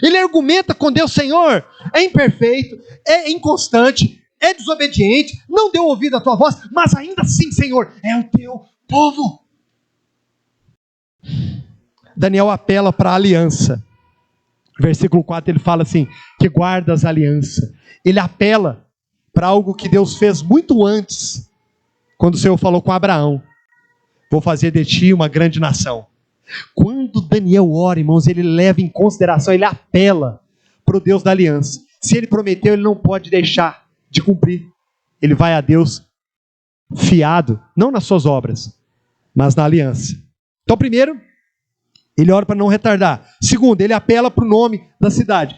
Ele argumenta com Deus, Senhor, é imperfeito, é inconstante, é desobediente, não deu ouvido à tua voz, mas ainda assim, Senhor, é o teu povo. Daniel apela para a aliança. Versículo 4 ele fala assim, que guardas a aliança. Ele apela para algo que Deus fez muito antes, quando o Senhor falou com Abraão, vou fazer de ti uma grande nação. Quando Daniel ora, irmãos, ele leva em consideração, ele apela para o Deus da aliança. Se ele prometeu, ele não pode deixar de cumprir. Ele vai a Deus fiado, não nas suas obras, mas na aliança. Então, primeiro, ele ora para não retardar. Segundo, ele apela para o nome da cidade,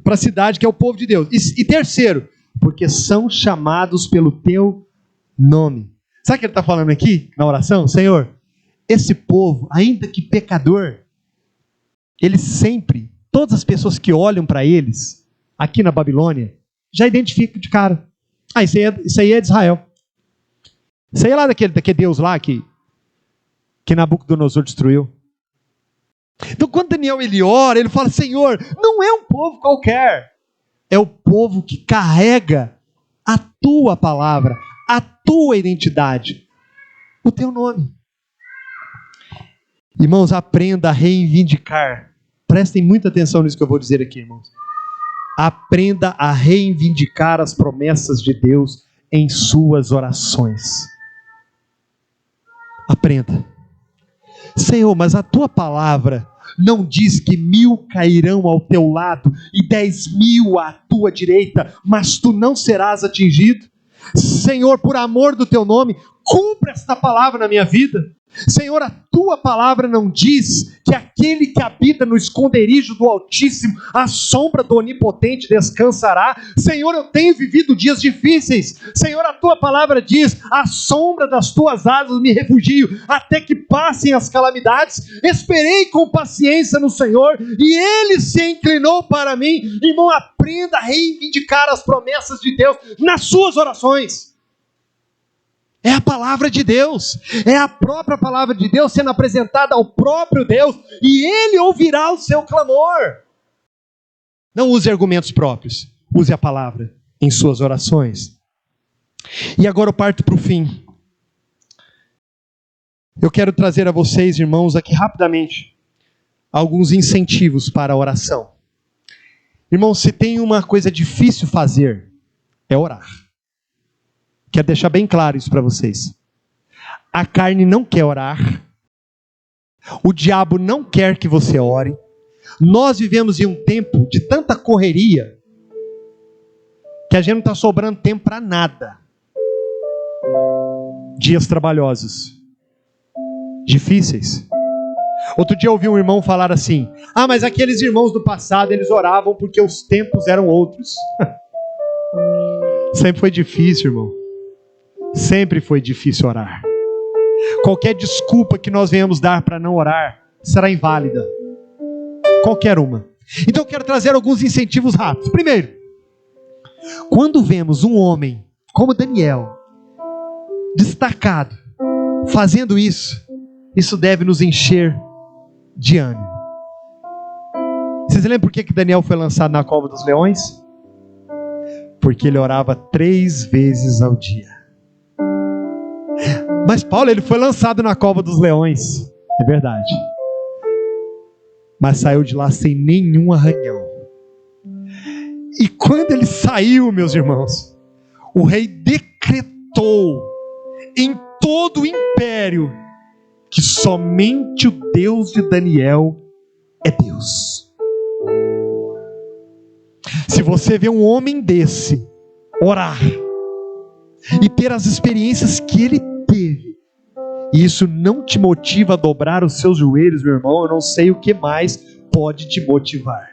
para a cidade que é o povo de Deus. E terceiro, porque são chamados pelo teu nome. Sabe o que ele está falando aqui na oração? Senhor, esse povo, ainda que pecador, eles sempre, todas as pessoas que olham para eles, aqui na Babilônia, já identificam de cara. Ah, isso aí é de Israel. Isso aí é lá daquele Deus lá que Nabucodonosor destruiu. Então quando Daniel ele ora, ele fala, Senhor, não é um povo qualquer, é o povo que carrega a tua palavra, a tua identidade, o teu nome. Irmãos, aprenda a reivindicar. Prestem muita atenção nisso que eu vou dizer aqui, irmãos. Aprenda a reivindicar as promessas de Deus em suas orações. Aprenda. Senhor, mas a tua palavra não diz que 1000 cairão ao teu lado e 10.000 à tua direita, mas tu não serás atingido? Senhor, por amor do teu nome, cumpra esta palavra na minha vida. Senhor, a tua palavra não diz que aquele que habita no esconderijo do Altíssimo, à sombra do Onipotente descansará. Senhor, eu tenho vivido dias difíceis. Senhor, a tua palavra diz, à sombra das tuas asas me refugio, até que passem as calamidades. Esperei com paciência no Senhor, e Ele se inclinou para mim. Irmão, aprenda a reivindicar as promessas de Deus nas suas orações. É a palavra de Deus, é a própria palavra de Deus sendo apresentada ao próprio Deus, e Ele ouvirá o seu clamor. Não use argumentos próprios, use a palavra em suas orações. E agora eu parto para o fim. Eu quero trazer a vocês, irmãos, aqui rapidamente, alguns incentivos para a oração. Irmãos, se tem uma coisa difícil fazer, é orar. Quero deixar bem claro isso para vocês. A carne não quer orar. O diabo não quer que você ore. Nós vivemos em um tempo de tanta correria que a gente não está sobrando tempo para nada. Dias trabalhosos, difíceis. Outro dia eu ouvi um irmão falar assim, mas aqueles irmãos do passado, eles oravam porque os tempos eram outros. Sempre foi difícil, irmão. Sempre foi difícil orar. Qualquer desculpa que nós venhamos dar para não orar será inválida. Qualquer uma. Então eu quero trazer alguns incentivos rápidos. Primeiro, quando vemos um homem como Daniel, destacado, fazendo isso, isso deve nos encher de ânimo. Vocês lembram por que Daniel foi lançado na cova dos leões? Porque ele orava 3 vezes ao dia. Mas Paulo, ele foi lançado na cova dos leões, é verdade, mas saiu de lá sem nenhum arranhão. E quando ele saiu, meus irmãos, o rei decretou em todo o império que somente o Deus de Daniel é Deus. Se você vê um homem desse orar e ter as experiências que ele teve, e isso não te motiva a dobrar os seus joelhos, meu irmão, eu não sei o que mais pode te motivar.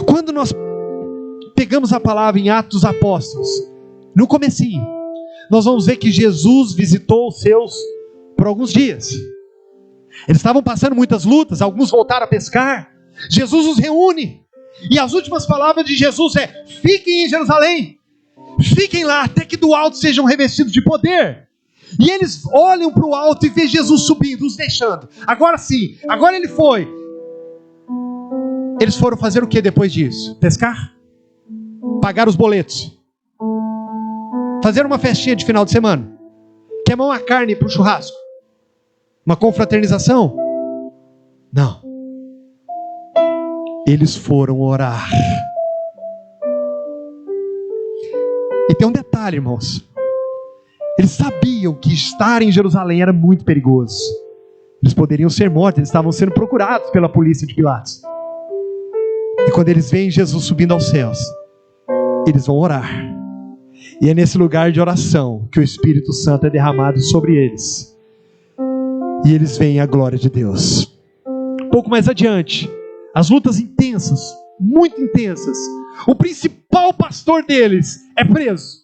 Quando nós pegamos a palavra em Atos dos Apóstolos, no comecinho, nós vamos ver que Jesus visitou os seus por alguns dias. Eles estavam passando muitas lutas, alguns voltaram a pescar. Jesus os reúne, e as últimas palavras de Jesus é: fiquem em Jerusalém, fiquem lá até que do alto sejam revestidos de poder. E eles olham para o alto e vê Jesus subindo, os deixando. Agora sim, agora ele foi. Eles foram fazer o que depois disso? Pescar? Pagar os boletos? Fazer uma festinha de final de semana? Queimar uma carne para o churrasco? Uma confraternização? Não. Eles foram orar. E tem um detalhe, irmãos. Eles sabiam que estar em Jerusalém era muito perigoso. Eles poderiam ser mortos, eles estavam sendo procurados pela polícia de Pilatos. E quando eles veem Jesus subindo aos céus, eles vão orar. E é nesse lugar de oração que o Espírito Santo é derramado sobre eles. E eles veem a glória de Deus. Um pouco mais adiante, as lutas intensas, muito intensas. O principal pastor deles é preso.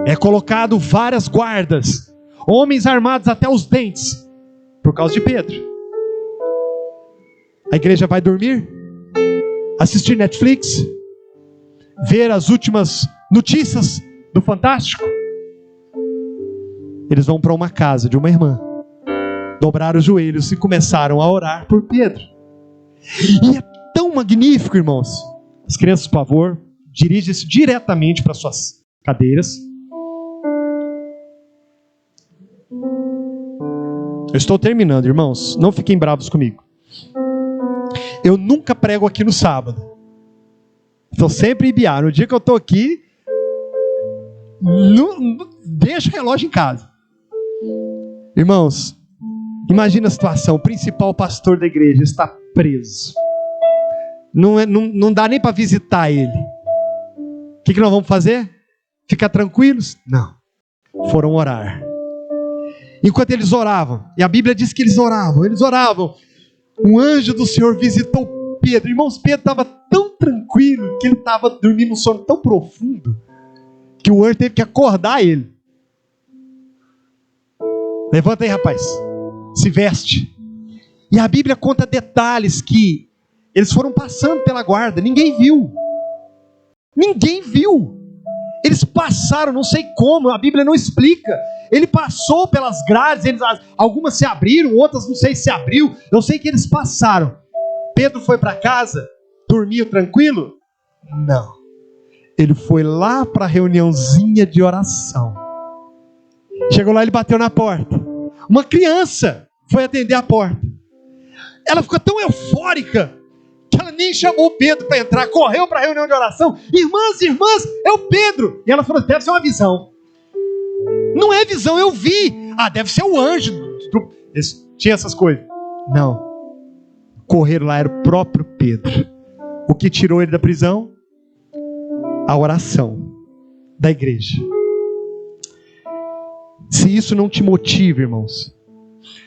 É colocado várias guardas, homens armados até os dentes, por causa de Pedro. A igreja vai dormir, assistir Netflix, ver as últimas notícias do Fantástico. Eles vão para uma casa de uma irmã, dobraram os joelhos e começaram a orar por Pedro. E é tão magnífico, irmãos. As crianças, por favor, dirigem-se diretamente para suas cadeiras. Eu estou terminando, irmãos. Não fiquem bravos comigo. Eu nunca prego aqui no sábado. Estou sempre em Biá. No dia que eu estou aqui, deixa o relógio em casa. Irmãos, imagina a situação. O principal pastor da igreja está preso. Não dá nem para visitar ele. O que nós vamos fazer? Ficar tranquilos? Não. Foram orar. Enquanto eles oravam, e a Bíblia diz que eles oravam, um anjo do Senhor visitou Pedro. Irmãos, Pedro estava tão tranquilo, que ele estava dormindo um sono tão profundo, que o anjo teve que acordar ele. Levanta aí, rapaz, se veste. E a Bíblia conta detalhes que eles foram passando pela guarda, ninguém viu. Eles passaram, não sei como, a Bíblia não explica. Ele passou pelas grades, algumas se abriram, outras não sei se abriu. Eu sei que eles passaram. Pedro foi para casa, dormiu tranquilo? Não. Ele foi lá para a reuniãozinha de oração. Chegou lá, ele bateu na porta. Uma criança foi atender a porta. Ela ficou tão eufórica que ela nem chamou o Pedro para entrar, correu para a reunião de oração. Irmãs, é o Pedro. E ela falou: deve ser uma visão. Não é visão, eu vi. Deve ser o anjo. Tinha essas coisas. Não. Correram lá, era o próprio Pedro. O que tirou ele da prisão? A oração da igreja. Se isso não te motiva, irmãos,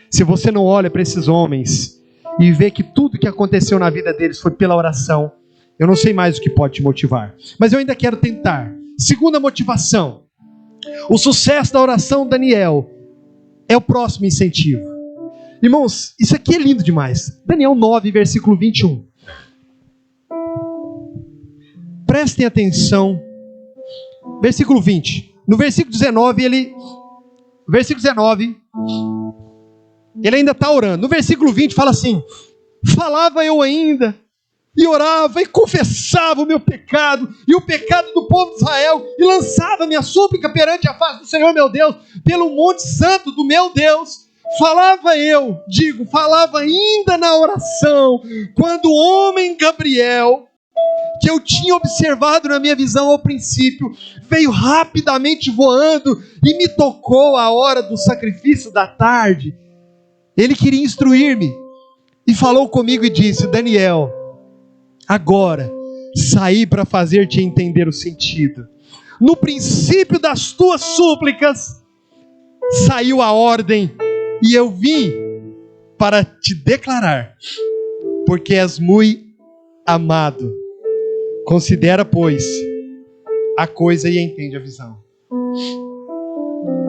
se você não olha para esses homens e vê que tudo que aconteceu na vida deles foi pela oração, eu não sei mais o que pode te motivar. Mas eu ainda quero tentar. Segunda motivação. O sucesso da oração de Daniel é o próximo incentivo. Irmãos, isso aqui é lindo demais. Daniel 9, versículo 21. Prestem atenção. Versículo 20. No versículo 19, ele ainda está orando. No versículo 20 fala assim: falava eu ainda, e orava, e confessava o meu pecado, e o pecado do povo de Israel, e lançava minha súplica perante a face do Senhor meu Deus, pelo monte santo do meu Deus. Falava ainda na oração, quando o homem Gabriel, que eu tinha observado na minha visão ao princípio, veio rapidamente voando, e me tocou a hora do sacrifício da tarde. Ele queria instruir-me e falou comigo e disse: Daniel, agora saí para fazer-te entender o sentido. No princípio das tuas súplicas saiu a ordem, e eu vim para te declarar, porque és muito amado. Considera, pois, a coisa e entende a visão.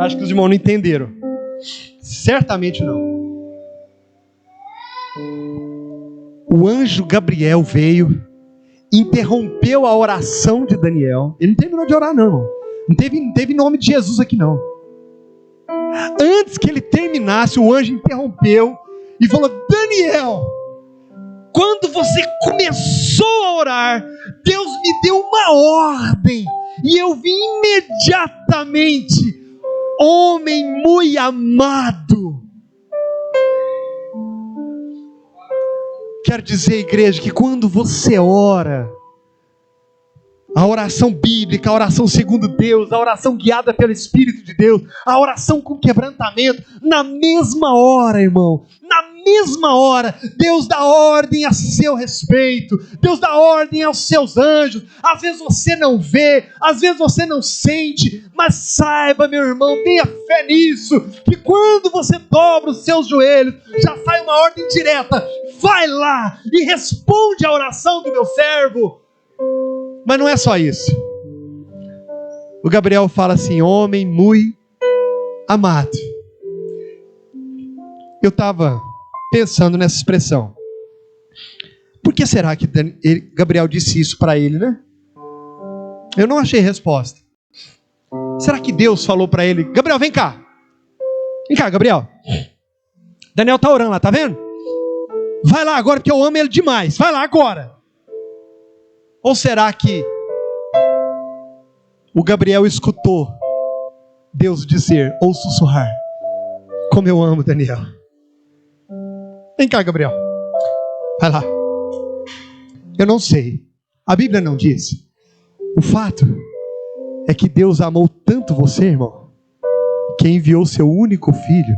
Acho que os irmãos não entenderam. Certamente não. O anjo Gabriel veio, interrompeu a oração de Daniel. Ele não terminou de orar, não, irmão. Não teve nome de Jesus aqui, não. Antes que ele terminasse, o anjo interrompeu e falou: Daniel, quando você começou a orar, Deus me deu uma ordem, e eu vim imediatamente. Homem muito amado. Quero dizer, igreja, que quando você ora, a oração bíblica, a oração segundo Deus, a oração guiada pelo Espírito de Deus, a oração com quebrantamento, na mesma hora, irmão, na mesma hora, Deus dá ordem a seu respeito, Deus dá ordem aos seus anjos. Às vezes você não vê, às vezes você não sente, mas saiba, meu irmão, tenha fé nisso, que quando você dobra os seus joelhos, já sai uma ordem direta: vai lá e responde a oração do meu servo. Mas não é só isso. O Gabriel fala assim: homem muito amado. Eu estava pensando nessa expressão. Por que será que Gabriel disse isso para ele, né? Eu não achei resposta. Será que Deus falou para ele: Gabriel, vem cá. Vem cá, Gabriel. Daniel está orando lá, tá vendo? Vai lá agora, porque eu amo ele demais. Vai lá agora. Ou será que o Gabriel escutou Deus dizer ou sussurrar: como eu amo Daniel? Vem cá, Gabriel. Vai lá. Eu não sei. A Bíblia não diz. O fato é que Deus amou tanto você, irmão, que enviou seu único filho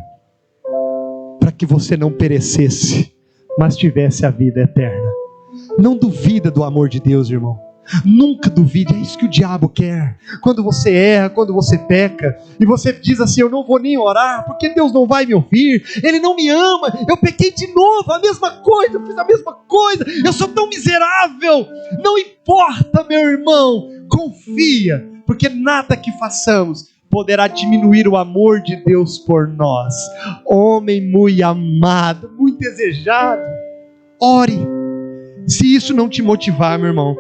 para que você não perecesse, mas tivesse a vida eterna. Não duvida do amor de Deus, irmão. Nunca duvide, é isso que o diabo quer. Quando você erra, quando você peca, e você diz assim: eu não vou nem orar, porque Deus não vai me ouvir, Ele não me ama, eu pequei de novo, a mesma coisa, eu fiz a mesma coisa, eu sou tão miserável. Não importa, meu irmão, confia, porque nada que façamos poderá diminuir o amor de Deus por nós. Homem muito amado, muito desejado, ore. Se isso não te motivar, meu irmão,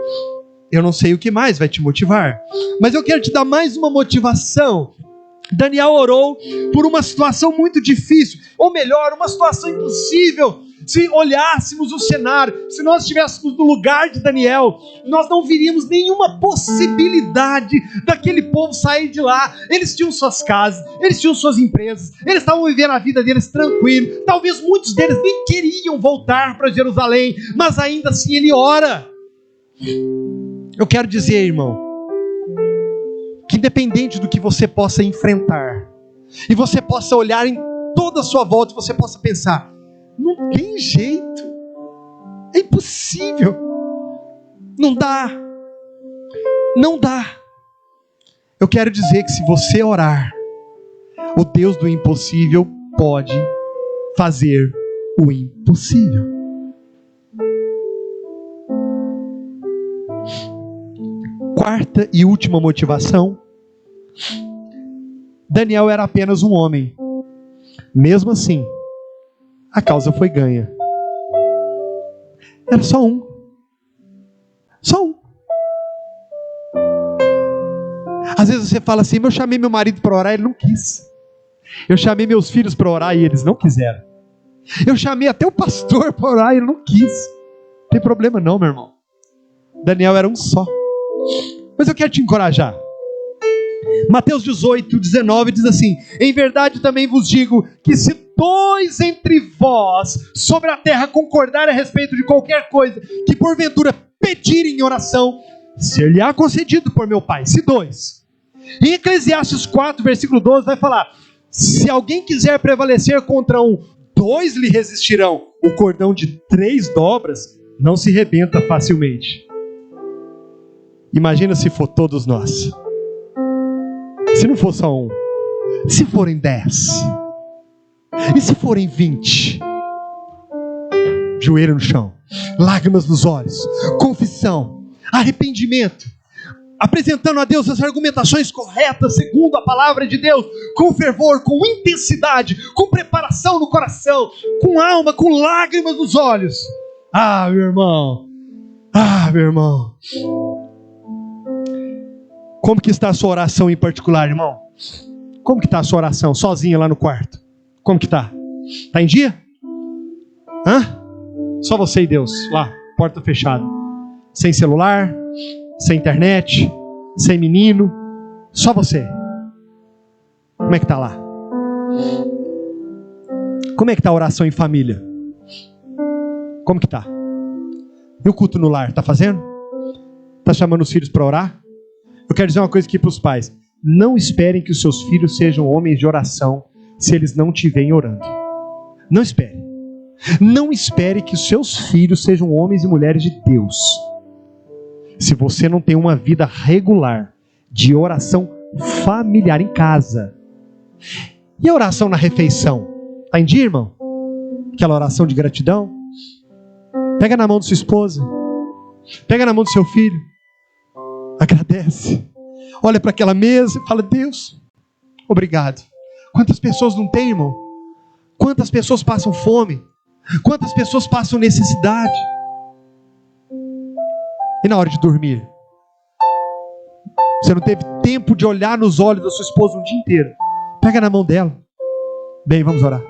eu não sei o que mais vai te motivar, mas eu quero te dar mais uma motivação. Daniel orou por uma situação muito difícil, ou melhor, uma situação impossível. Se olhássemos o cenário, se nós estivéssemos no lugar de Daniel, nós não veríamos nenhuma possibilidade daquele povo sair de lá. Eles tinham suas casas, eles tinham suas empresas, eles estavam vivendo a vida deles tranquilo. Talvez muitos deles nem queriam voltar para Jerusalém, mas ainda assim ele ora. Eu quero dizer, irmão, que independente do que você possa enfrentar, e você possa olhar em toda a sua volta, e você possa pensar: não tem jeito, é impossível, não dá, eu quero dizer que se você orar, o Deus do impossível pode fazer o impossível. Quarta e última motivação: Daniel era apenas um homem. Mesmo assim, a causa foi ganha. Era só um. Só um. Às vezes você fala assim: eu chamei meu marido para orar, ele não quis. Eu chamei meus filhos para orar e eles não quiseram. Eu chamei até o pastor para orar e ele não quis. Não tem problema não, meu irmão. Daniel era um só. Mas eu quero te encorajar. Mateus 18, 19 diz assim: em verdade também vos digo que se dois entre vós sobre a terra concordarem a respeito de qualquer coisa que porventura pedirem em oração, ser-lhe-á concedido por meu Pai. Se dois. Em Eclesiastes 4, versículo 12 vai falar: se alguém quiser prevalecer contra um, 2 lhe resistirão. O cordão de 3 dobras não se rebenta facilmente. Imagina se for todos nós. Se não for só um. Se forem 10. E se forem 20? Joelho no chão, lágrimas nos olhos, confissão, arrependimento, apresentando a Deus as argumentações corretas segundo a palavra de Deus, com fervor, com intensidade, com preparação no coração, com alma, com lágrimas nos olhos. Ah, meu irmão, como que está a sua oração em particular, irmão? Como que está a sua oração sozinha lá no quarto? Como que está? Está em dia? Só você e Deus, lá, porta fechada. Sem celular, sem internet, sem menino, só você. Como é que está lá? Como é que está a oração em família? Como que está? E o culto no lar, está fazendo? Está chamando os filhos para orar? Eu quero dizer uma coisa aqui para os pais. Não esperem que os seus filhos sejam homens de oração se eles não estiverem orando. Não espere. Não espere que os seus filhos sejam homens e mulheres de Deus se você não tem uma vida regular de oração familiar em casa. E a oração na refeição? Está em dia, irmão? Aquela oração de gratidão? Pega na mão de sua esposa, pega na mão do seu filho, agradece, olha para aquela mesa e fala: Deus, obrigado. Quantas pessoas não têm, irmão? Quantas pessoas passam fome? Quantas pessoas passam necessidade? E na hora de dormir, você não teve tempo de olhar nos olhos da sua esposa um dia inteiro. Pega na mão dela. Bem, vamos orar.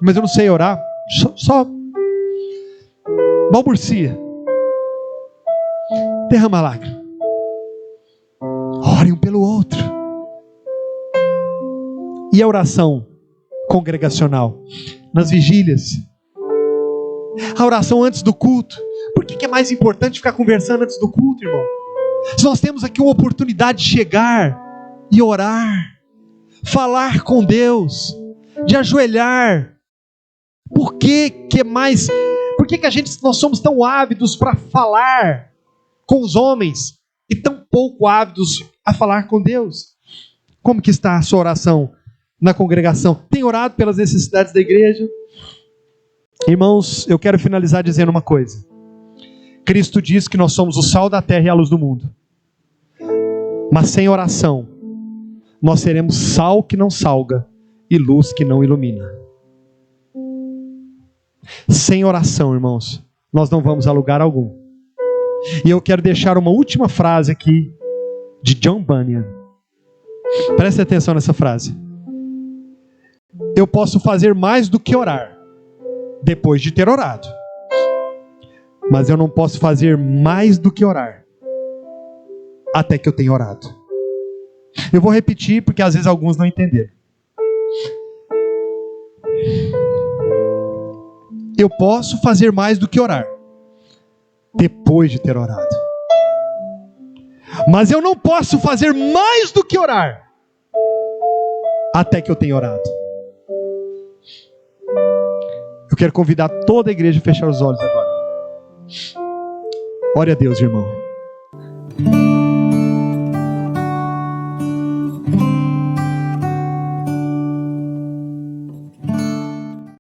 Mas eu não sei orar. Só balbucia. Derrama lágrima. Orem um pelo outro. E a oração congregacional? Nas vigílias. A oração antes do culto. Por que é mais importante ficar conversando antes do culto, irmão? Se nós temos aqui uma oportunidade de chegar e orar, falar com Deus, de ajoelhar. Por que nós somos tão ávidos para falar com os homens e tão pouco ávidos a falar com Deus? Como que está a sua oração na congregação? Tem orado pelas necessidades da igreja? Irmãos, eu quero finalizar dizendo uma coisa. Cristo diz que nós somos o sal da terra e a luz do mundo. Mas sem oração, nós seremos sal que não salga e luz que não ilumina. Sem oração, irmãos, nós não vamos a lugar algum. E eu quero deixar uma última frase aqui de John Bunyan. Preste atenção nessa frase. Eu posso fazer mais do que orar depois de ter orado, mas eu não posso fazer mais do que orar até que eu tenha orado. Eu vou repetir porque às vezes alguns não entenderam. Eu posso fazer mais do que orar depois de ter orado, mas eu não posso fazer mais do que orar até que eu tenha orado. Eu quero convidar toda a igreja a fechar os olhos agora. Ore a Deus, irmão.